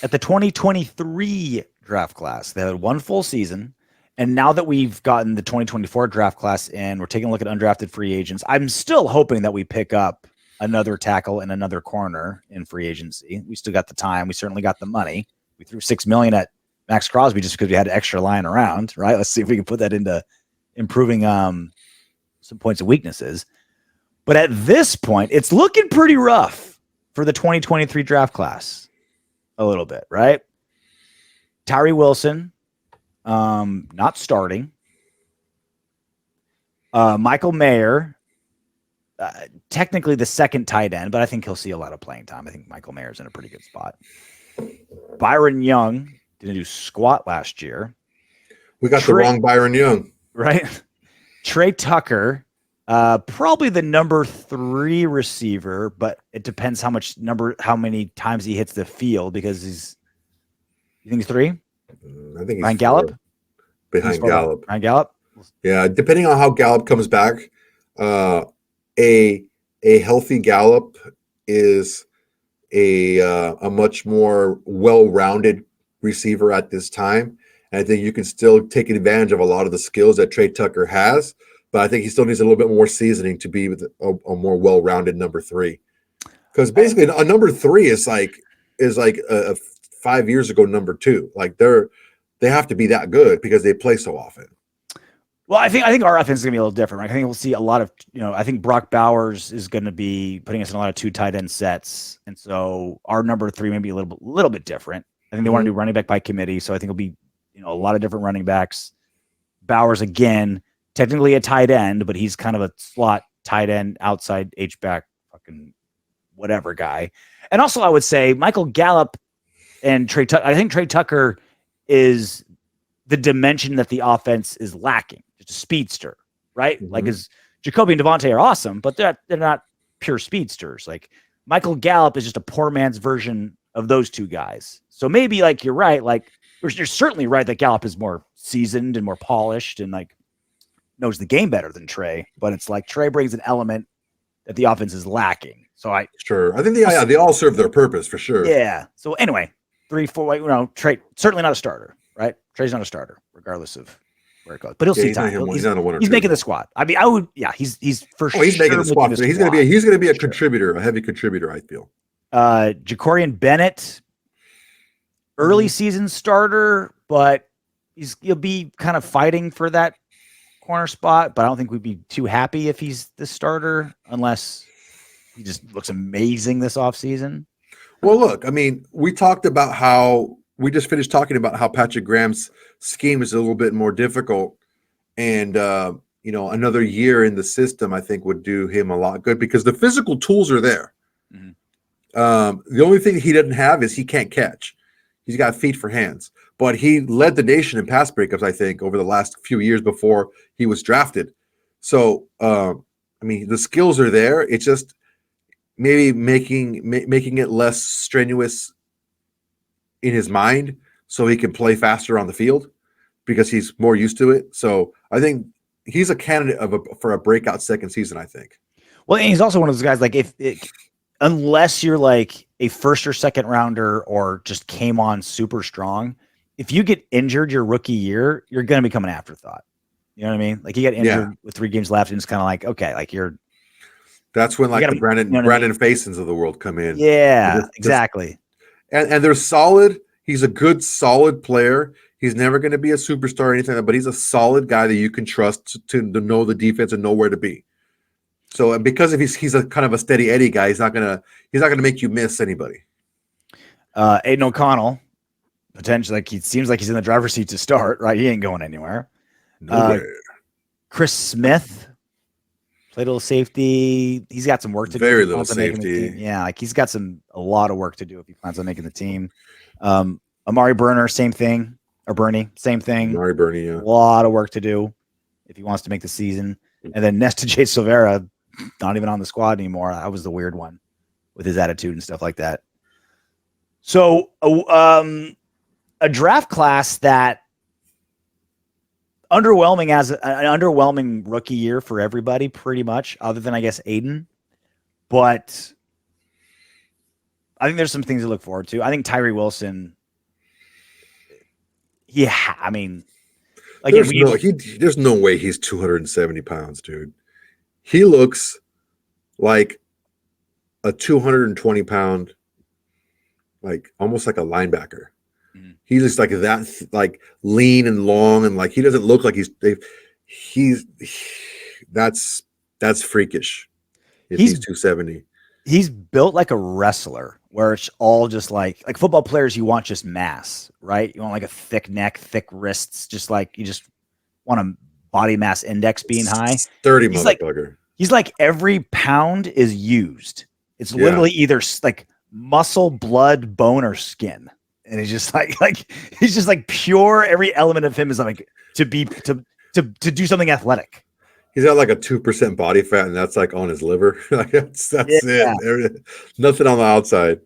at the 2023 draft class. They had one full season. And now that we've gotten the 2024 draft class in, we're taking a look at undrafted free agents. I'm still hoping that we pick up another tackle and another corner in free agency. We still got the time. We certainly got the money. We threw $6 million at Maxx Crosby just because we had extra lying around, right? Let's see if we can put that into improving some points of weaknesses. But at this point, it's looking pretty rough for the 2023 draft class a little bit, right? Tyree Wilson, not starting. Michael Mayer, technically the second tight end, but I think he'll see a lot of playing time. I think Michael Mayer's in a pretty good spot. Byron Young didn't do squat last year. We got the wrong Byron Young. Right? Trey Tucker, probably the number 3 receiver, but it depends how many times he hits the field because you think he's 3? I think he's Ryan Gallup? Behind Gallup. Ryan Gallup? Yeah, depending on how Gallup comes back, a healthy Gallup is a much more well-rounded receiver at this time. And I think you can still take advantage of a lot of the skills that Trey Tucker has, but I think he still needs a little bit more seasoning to be a more well-rounded number 3. Because basically a number 3 is like a 5 years ago number 2. Like they have to be that good because they play so often. Well, I think our offense is gonna be a little different. Right? I think we'll see a lot of, I think Brock Bowers is gonna be putting us in a lot of 2 tight end sets, and so our number 3 may be a little bit different. I think they want to do running back by committee, so I think it'll be a lot of different running backs. Bowers again, technically a tight end, but he's kind of a slot tight end, outside H-back, fucking whatever guy. And also, I would say Michael Gallup and Trey Tucker. I think Trey Tucker is the dimension that the offense is lacking. Just a speedster, right? Mm-hmm. Like Jacoby and Devontae are awesome, but they're not pure speedsters. Like Michael Gallup is just a poor man's version of those 2 guys. So maybe, like, you're right, like you're certainly right that Gallup is more seasoned and more polished and like knows the game better than Trey, but it's like Trey brings an element that the offense is lacking. So I think they all serve their purpose for sure. Yeah. So anyway, 3-4, Trey certainly not a starter, right? Trey's not a starter, regardless of where it goes. But he'll see time. He's making the squad. I mean, he's for sure. He's making the squad. He's gonna be a contributor, a heavy contributor, I feel. Jacorian Bennett, early season starter, but he'll be kind of fighting for that corner spot, but I don't think we'd be too happy if he's the starter unless he just looks amazing this offseason. Well, look, I mean, we just finished talking about how Patrick Graham's scheme is a little bit more difficult. And, another year in the system, I think, would do him a lot good because the physical tools are there. Mm-hmm. The only thing he doesn't have is he can't catch. He's got feet for hands. But he led the nation in pass breakups, I think, over the last few years before he was drafted. So, the skills are there. It's just maybe making it less strenuous in his mind so he can play faster on the field because he's more used to it. So I think he's a candidate for a breakout second season, I think. Well, and he's also one of those guys, like, unless you're like a first or second rounder or just came on super strong, if you get injured your rookie year, you're going to become an afterthought. You know what I mean? Like, you get injured with 3 games left, and it's kind of like, okay, like that's when like the Brandon Fasons of the world come in. Yeah, exactly. And they're solid. He's a good, solid player. He's never going to be a superstar or anything like that, but he's a solid guy that you can trust to know the defense and know where to be. So because if he's a kind of a steady Eddie guy, he's not gonna make you miss anybody. Aiden O'Connell, potentially, like, he seems like he's in the driver's seat to start, right? He ain't going anywhere. Chris Smith played a little safety. He's got some work to do. Very little safety. Yeah, like, he's got a lot of work to do if he plans on making the team. Amari Berner, same thing. Or Bernie, same thing. Amari Bernie, yeah. A lot of work to do if he wants to make the season. And then Nesta J. Silvera, not even on the squad anymore. That was the weird one with his attitude and stuff like that. So a draft class that underwhelming rookie year for everybody, pretty much, other than, I guess, Aiden. But I think there's some things to look forward to. I think Tyree Wilson, there's no way he's 270 pounds, dude. He looks like a 220 pound, like almost like a linebacker. Mm-hmm. He looks like that, like lean and long, and like he doesn't look like that's freakish. If he's 270. He's built like a wrestler, where it's all just like football players, you want just mass, right? You want like a thick neck, thick wrists, just like you just want a body mass index being high. Sturdy motherfucker. He's like every pound is used. It's literally either like muscle, blood, bone, or skin. And he's just like he's just like pure. Every element of him is like to do something athletic. He's got like a 2% body fat, and that's like on his liver. that's it. Nothing on the outside.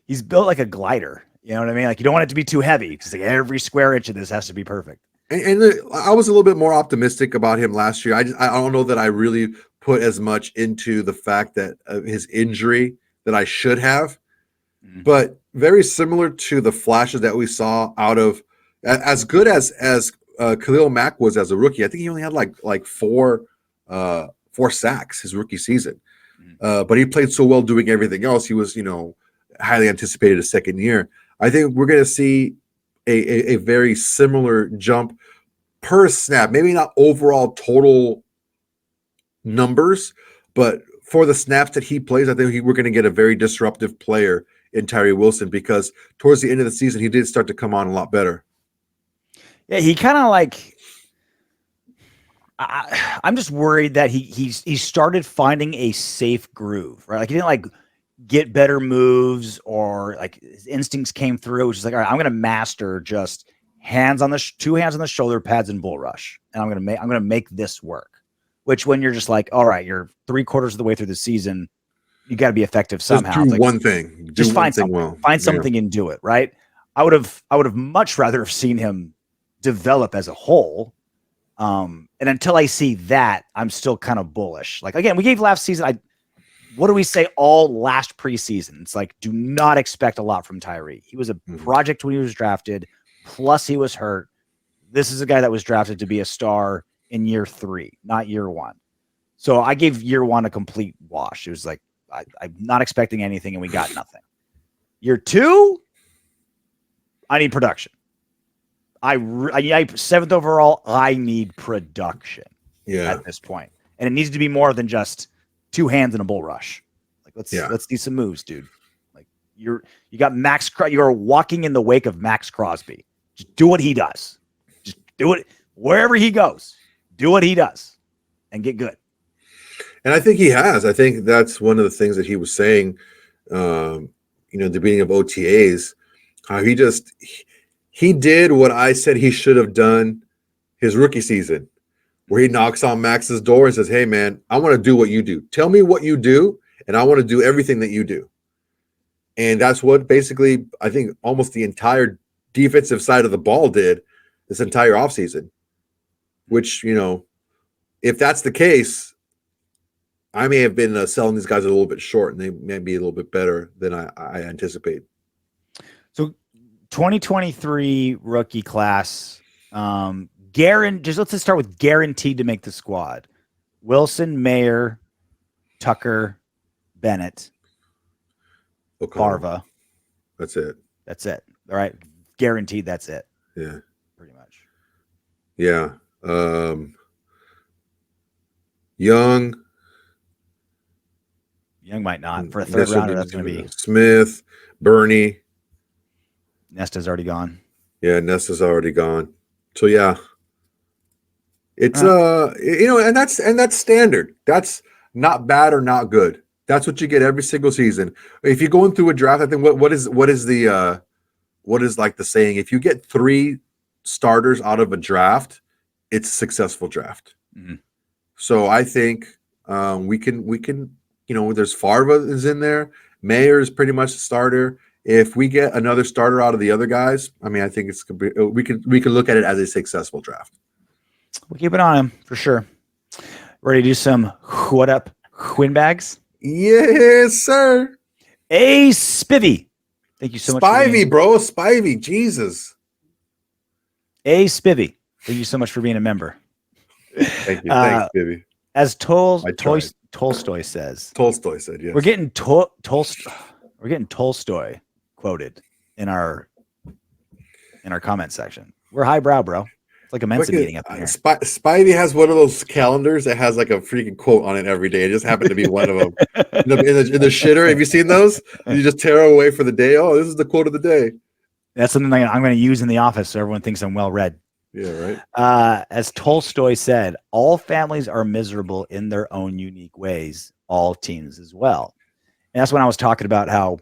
He's built like a glider. You know what I mean? Like, you don't want it to be too heavy because like every square inch of this has to be perfect. And I was a little bit more optimistic about him last year. I don't know that I really put as much into the fact that his injury that I should have, but very similar to the flashes that we saw out of as good as Khalil Mack was as a rookie. I think he only had like four sacks his rookie season, but he played so well doing everything else. He was, highly anticipated a second year. I think we're going to see a very similar jump per snap, maybe not overall total numbers, but for the snaps that he plays, I think we're going to get a very disruptive player in Tyree Wilson, because towards the end of the season, he did start to come on a lot better. Yeah, he kind of like. I'm just worried that he started finding a safe groove, right? Like, he didn't like get better moves, or like his instincts came through. It was just like, all right, I'm going to master just two hands on the shoulder pads and bull rush, and I'm going to make this work. Which, when you're just like, all right, you're 3/4 of the way through the season, you got to be effective somehow. Just do one thing. Just find something. Find something and do it, right? I would have much rather have seen him develop as a whole. And until I see that, I'm still kind of bullish. Like, again, we gave last season. What do we say all last preseason? It's like, do not expect a lot from Tyree. He was a project when he was drafted, plus he was hurt. This is a guy that was drafted to be a star in year 3, not year 1. So I gave year 1 a complete wash. It was like, I'm not expecting anything, and we got nothing. Year 2, I need production. I 7th overall, I need production at this point. And it needs to be more than just 2 hands and a bull rush. Like, let's do some moves, dude. Like, you got Maxx. You're walking in the wake of Maxx Crosby. Just do what he does. Just do it wherever he goes. Do what he does, and get good. And I think he has. I think that's one of the things that he was saying. The beginning of OTAs, how he did what I said he should have done his rookie season, where he knocks on Max's door and says, "Hey, man, I want to do what you do. Tell me what you do, and I want to do everything that you do." And that's what basically I think almost the entire defensive side of the ball did this entire offseason, which, if that's the case, I may have been selling these guys a little bit short, and they may be a little bit better than I anticipate. So 2023 rookie class, let's start with guaranteed to make the squad. Wilson, Mayer, Tucker, Bennett, Barva. That's it. All right. Guaranteed. That's it. Yeah. Pretty much. Yeah. Young might not. For a third rounder, that's going to be Smith, Bernie. Nesta's already gone. Yeah, Nesta's already gone. So yeah. It's and that's standard. That's not bad or not good. That's what you get every single season. If you're going through a draft, I think what is the saying? If you get 3 starters out of a draft, it's a successful draft. Mm-hmm. So I think we can there's Farva is in there. Mayer is pretty much a starter. If we get another starter out of the other guys, I mean, I think we can look at it as a successful draft. We'll keep it on him for sure. Ready to do some what up Windbags? Yes, sir. A Spivvy. Thank you so much. Spivey, bro. Spivey. Jesus. A Spivvy. Thank you so much for being a member. Thank you. Thanks, Spivvy. As Tolstoy says. Tolstoy said, yes. We're getting Tolstoy quoted in our comment section. We're highbrow, bro. It's like a Mensa meeting up in here. Spivey has one of those calendars that has like a freaking quote on it every day. It just happened to be one of them. in the shitter, have you seen those? You just tear away for the day. Oh, this is the quote of the day. That's something I'm going to use in the office so everyone thinks I'm well read. Yeah, right. As Tolstoy said, all families are miserable in their own unique ways. All teams as well. And that's when I was talking about how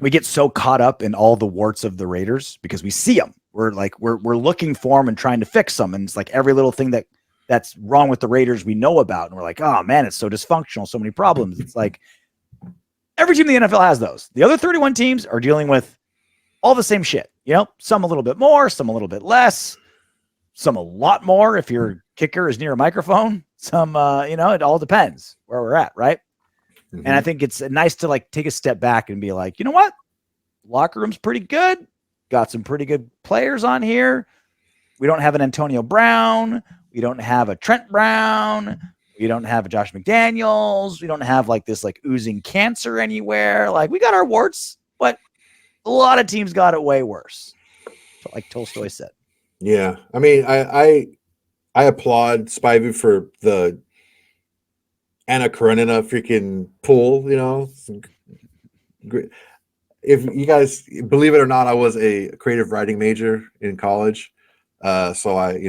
we get so caught up in all the warts of the Raiders because we see them. We're looking for them and trying to fix them. And it's like every little thing that's wrong with the Raiders we know about. And we're like, oh man, it's so dysfunctional, so many problems. It's like every team in the NFL has those. The other 31 teams are dealing with all the same shit. Some a little bit more, some a little bit less, some a lot more if your kicker is near a microphone. Some, it all depends where we're at, right? Mm-hmm. And I think it's nice to take a step back and be like, you know what? Locker room's pretty good. Got some pretty good players on here. We don't have an Antonio Brown. We don't have a Trent Brown. We don't have a Josh McDaniels. We don't have this oozing cancer anywhere. We got our warts, but a lot of teams got it way worse. Like Tolstoy said. Yeah. I mean, I applaud Spivey for the Anna Karenina freaking pool, If you guys believe it or not, I was a creative writing major in college. So I,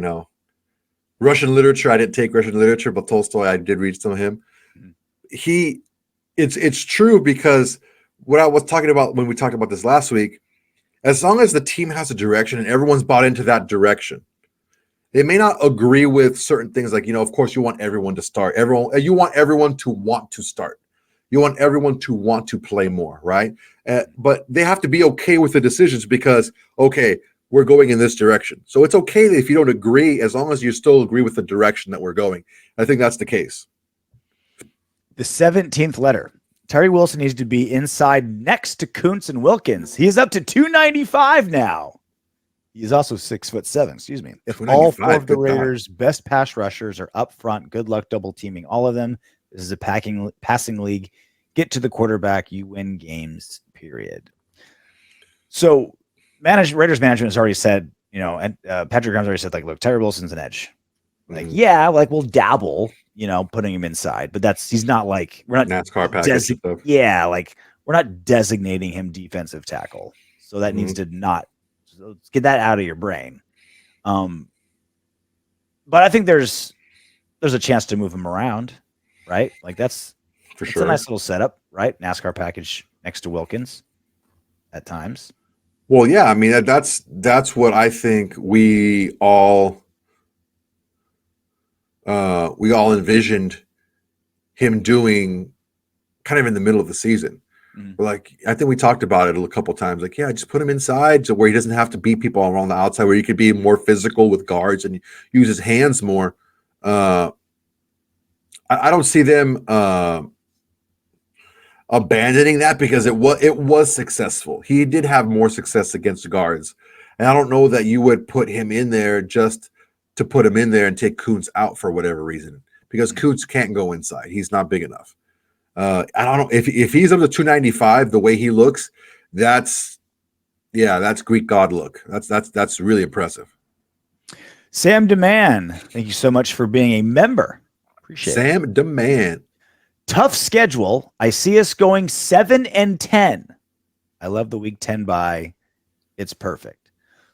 Russian literature, I didn't take Russian literature, but Tolstoy, I did read some of him. It's true because what I was talking about when we talked about this last week, as long as the team has a direction and everyone's bought into that direction, they may not agree with certain things. Of course, you want everyone to start. You want everyone to want to start. You want everyone to want to play more, right? But they have to be okay with the decisions because, okay, we're going in this direction. So it's okay if you don't agree, as long as you still agree with the direction that we're going. I think that's the case. The 17th letter. Terry Wilson needs to be inside next to Kuntz and Wilkins. He is up to 295 now. He's also 6'7". Excuse me. If all four of the Raiders' best pass rushers are up front, good luck double teaming all of them. This is a passing league. Get to the quarterback, you win games. Period. So, Raiders management has already said, and Patrick Graham's already said, like, look, Terry Wilson's an edge. Like, yeah, like we'll dabble, putting him inside, but he's not like we're not NASCAR package stuff. Yeah, like we're not designating him defensive tackle. So that needs to not. So let's get that out of your brain. But I think there's a chance to move him around, right? Like that's a nice little setup, right? NASCAR package next to Wilkins at times. Well, yeah, I mean that's what I think we all envisioned him doing kind of in the middle of the season. Like, I think we talked about it a couple of times. Like, yeah, just put him inside so where he doesn't have to beat people around the outside, where he could be more physical with guards and use his hands more. I don't see them abandoning that because it was successful. He did have more success against the guards. And I don't know that you would put him in there just to put him in there and take Kuntz out for whatever reason, because Kuntz can't go inside. He's not big enough. I don't know if he's up to 295, the way he looks, that's Greek God look. That's really impressive. Sam Deman, thank you so much for being a member. Appreciate it. Sam Deman. Tough schedule. I see us going 7-10. I love the week 10 bye. It's perfect.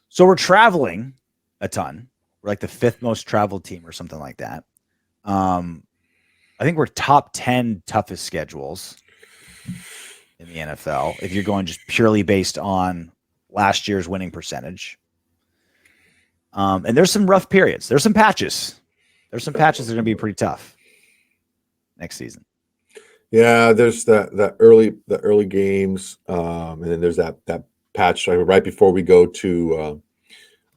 So we're traveling a ton. We're like the 5th most traveled team or something like that. I think we're top 10 toughest schedules in the NFL if you're going just purely based on last year's winning percentage. And there's some rough periods. There's some patches. There's some patches that are going to be pretty tough next season. Yeah, there's the early games, and then there's that patch right before we go to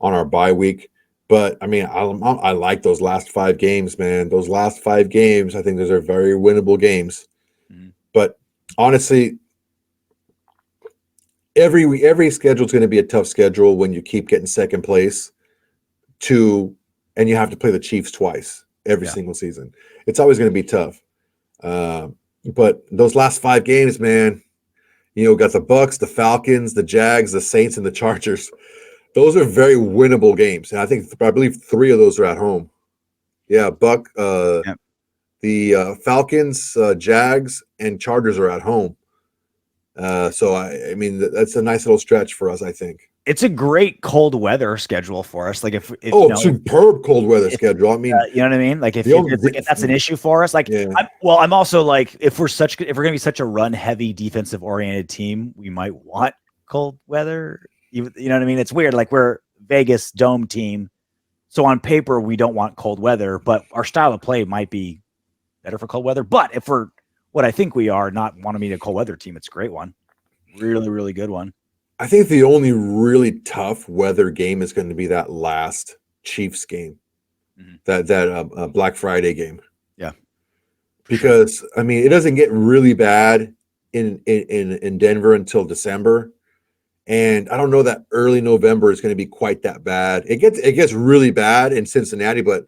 on our bye week. But I mean, I like those last 5 games, man. Those last 5 games, I think those are very winnable games. Mm-hmm. But honestly, every schedule is going to be a tough schedule when you keep getting second place and you have to play the Chiefs twice every single season. It's always going to be tough. But those last 5 games, man, got the Bucks, the Falcons, the Jags, the Saints, and the Chargers. Those are very winnable games, and I believe 3 of those are at home. Yeah, the Falcons, Jags, and Chargers are at home. So I mean that's a nice little stretch for us. I think it's a great cold weather schedule for us. Like if superb cold weather schedule. I mean, you know what I mean. Like if that's an issue for us, like I'm also like if we're gonna be such a run heavy defensive oriented team, we might want cold weather. You know what I mean? It's weird. Like we're Vegas dome team. So on paper, we don't want cold weather, but our style of play might be better for cold weather. But if we're what I think we are, not want to be a cold weather team, it's a great one. Really, really good one. I think the only really tough weather game is going to be that last Chiefs game, that Black Friday game. Yeah. Because, I mean, it doesn't get really bad in Denver until December. And I don't know that early November is going to be quite that bad. It gets really bad in Cincinnati, but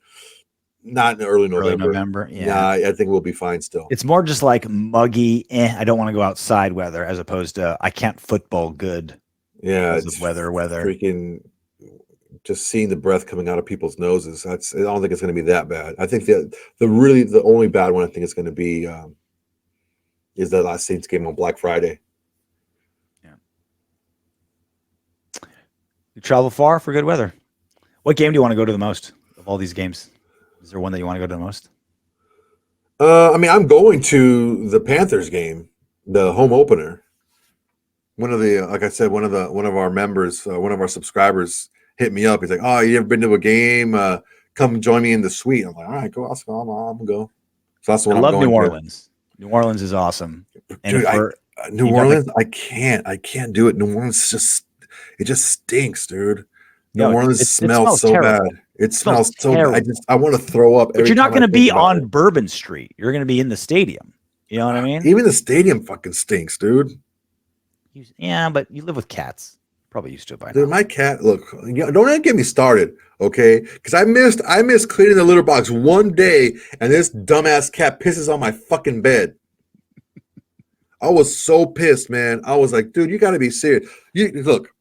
not in early November. Yeah. I think we'll be fine still. It's more just like muggy, I don't want to go outside weather, as opposed to I can't football good. Yeah, it's weather. Freaking just seeing the breath coming out of people's noses. I don't think it's going to be that bad. I think the only bad one I think is going to be is the last Saints game on Black Friday. You travel far for good weather. What game do you want to go to the most of all these games? Is there one that you want to go to the most? I mean, I'm going to the Panthers game, the home opener. Like I said, one of our members, one of our subscribers hit me up. He's like, "Oh, you ever been to a game? Come join me in the suite." I'm like, "All right, go. I'm gonna go." So that's the one. I love New Orleans. New Orleans is awesome. And Dude, New Orleans, I can't do it. New Orleans it just stinks, dude. New Orleans smells so terrible. bad. It smells so bad. I want to throw up. But you're not going to be on Bourbon Street. You're going to be in the stadium. You know what I mean? Even the stadium fucking stinks, dude. Yeah, but you live with cats. Probably used to it by now. Dude, my cat, look, don't even get me started, okay? Because I missed cleaning the litter box one day, and this dumbass cat pisses on my fucking bed. I was so pissed, man. I was like, dude, you got to be serious. Look,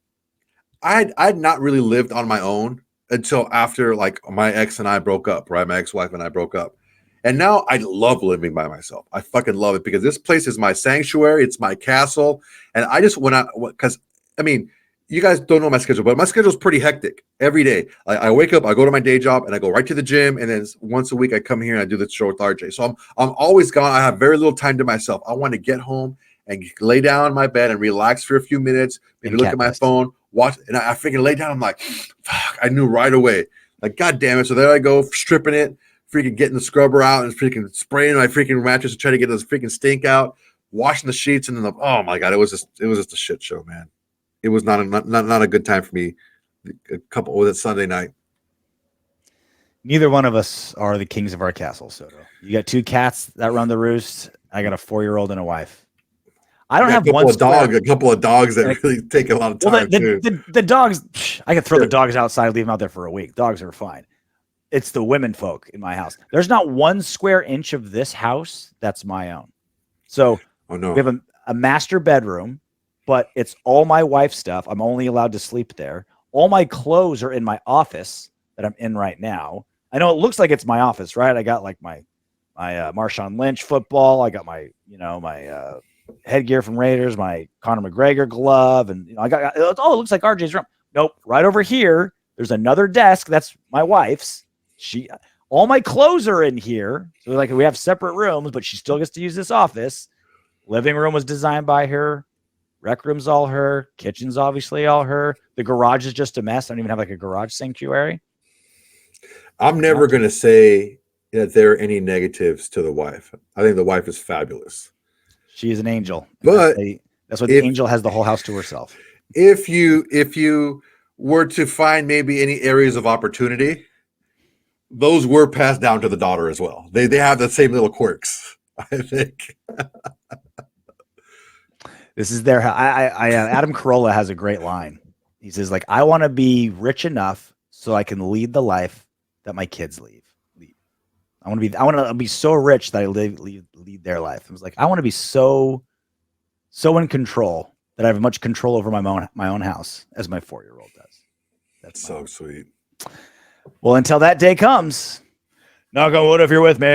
I'd not really lived on my own until after like my ex and I broke up, right? My ex-wife and I broke up. And now I love living by myself. I fucking love it because this place is my sanctuary. It's my castle. And I just because I mean, you guys don't know my schedule, but my schedule is pretty hectic every day. I wake up, I go to my day job, and I go right to the gym. And then once a week, I come here and I do the show with RJ. So I'm always gone. I have very little time to myself. I want to get home and lay down on my bed and relax for a few minutes, maybe look at my phone, watch. And I freaking lay down. I'm like, fuck, I knew right away. Like, God damn it. So there I go, stripping it, freaking getting the scrubber out and freaking spraying my freaking mattress to try to get this freaking stink out, washing the sheets. And then, oh my God, it was just a shit show, man. It was not a good time for me. Was it Sunday night? Neither one of us are the kings of our castle, Soto. You got 2 cats that run the roost. I got a 4-year-old and a wife. I don't have a couple of dogs that really take a lot of time. The dogs, I could throw the dogs outside, leave them out there for a week. Dogs are fine. It's the women folk in my house. There's not 1 square inch of this house that's my own. So we have a master bedroom, but it's all my wife's stuff. I'm only allowed to sleep there. All my clothes are in my office that I'm in right now. I know it looks like it's my office, right? I got like my Marshawn Lynch football. I got my headgear from Raiders, my Conor McGregor glove, and I got it looks like RJ's room. Nope, right over here. There's another desk that's my wife's. All my clothes are in here, so like we have separate rooms, but she still gets to use this office. Living room was designed by her. Rec room's all her. Kitchen's obviously all her. The garage is just a mess. I don't even have like a garage sanctuary. I'm never going to say that there are any negatives to the wife. I think the wife is fabulous. She is an angel. But that's what the angel has the whole house to herself. If you were to find maybe any areas of opportunity, those were passed down to the daughter as well. They have the same little quirks, I think. This is their Adam Carolla has a great line. He says, like, I want to be rich enough so I can lead the life that my kids lead. I want to be so rich that I lead their life. I was like, I want to be so in control that I have much control over my own house as my 4-year-old does. That's so sweet. Well, until that day comes, knock on wood if you're with me.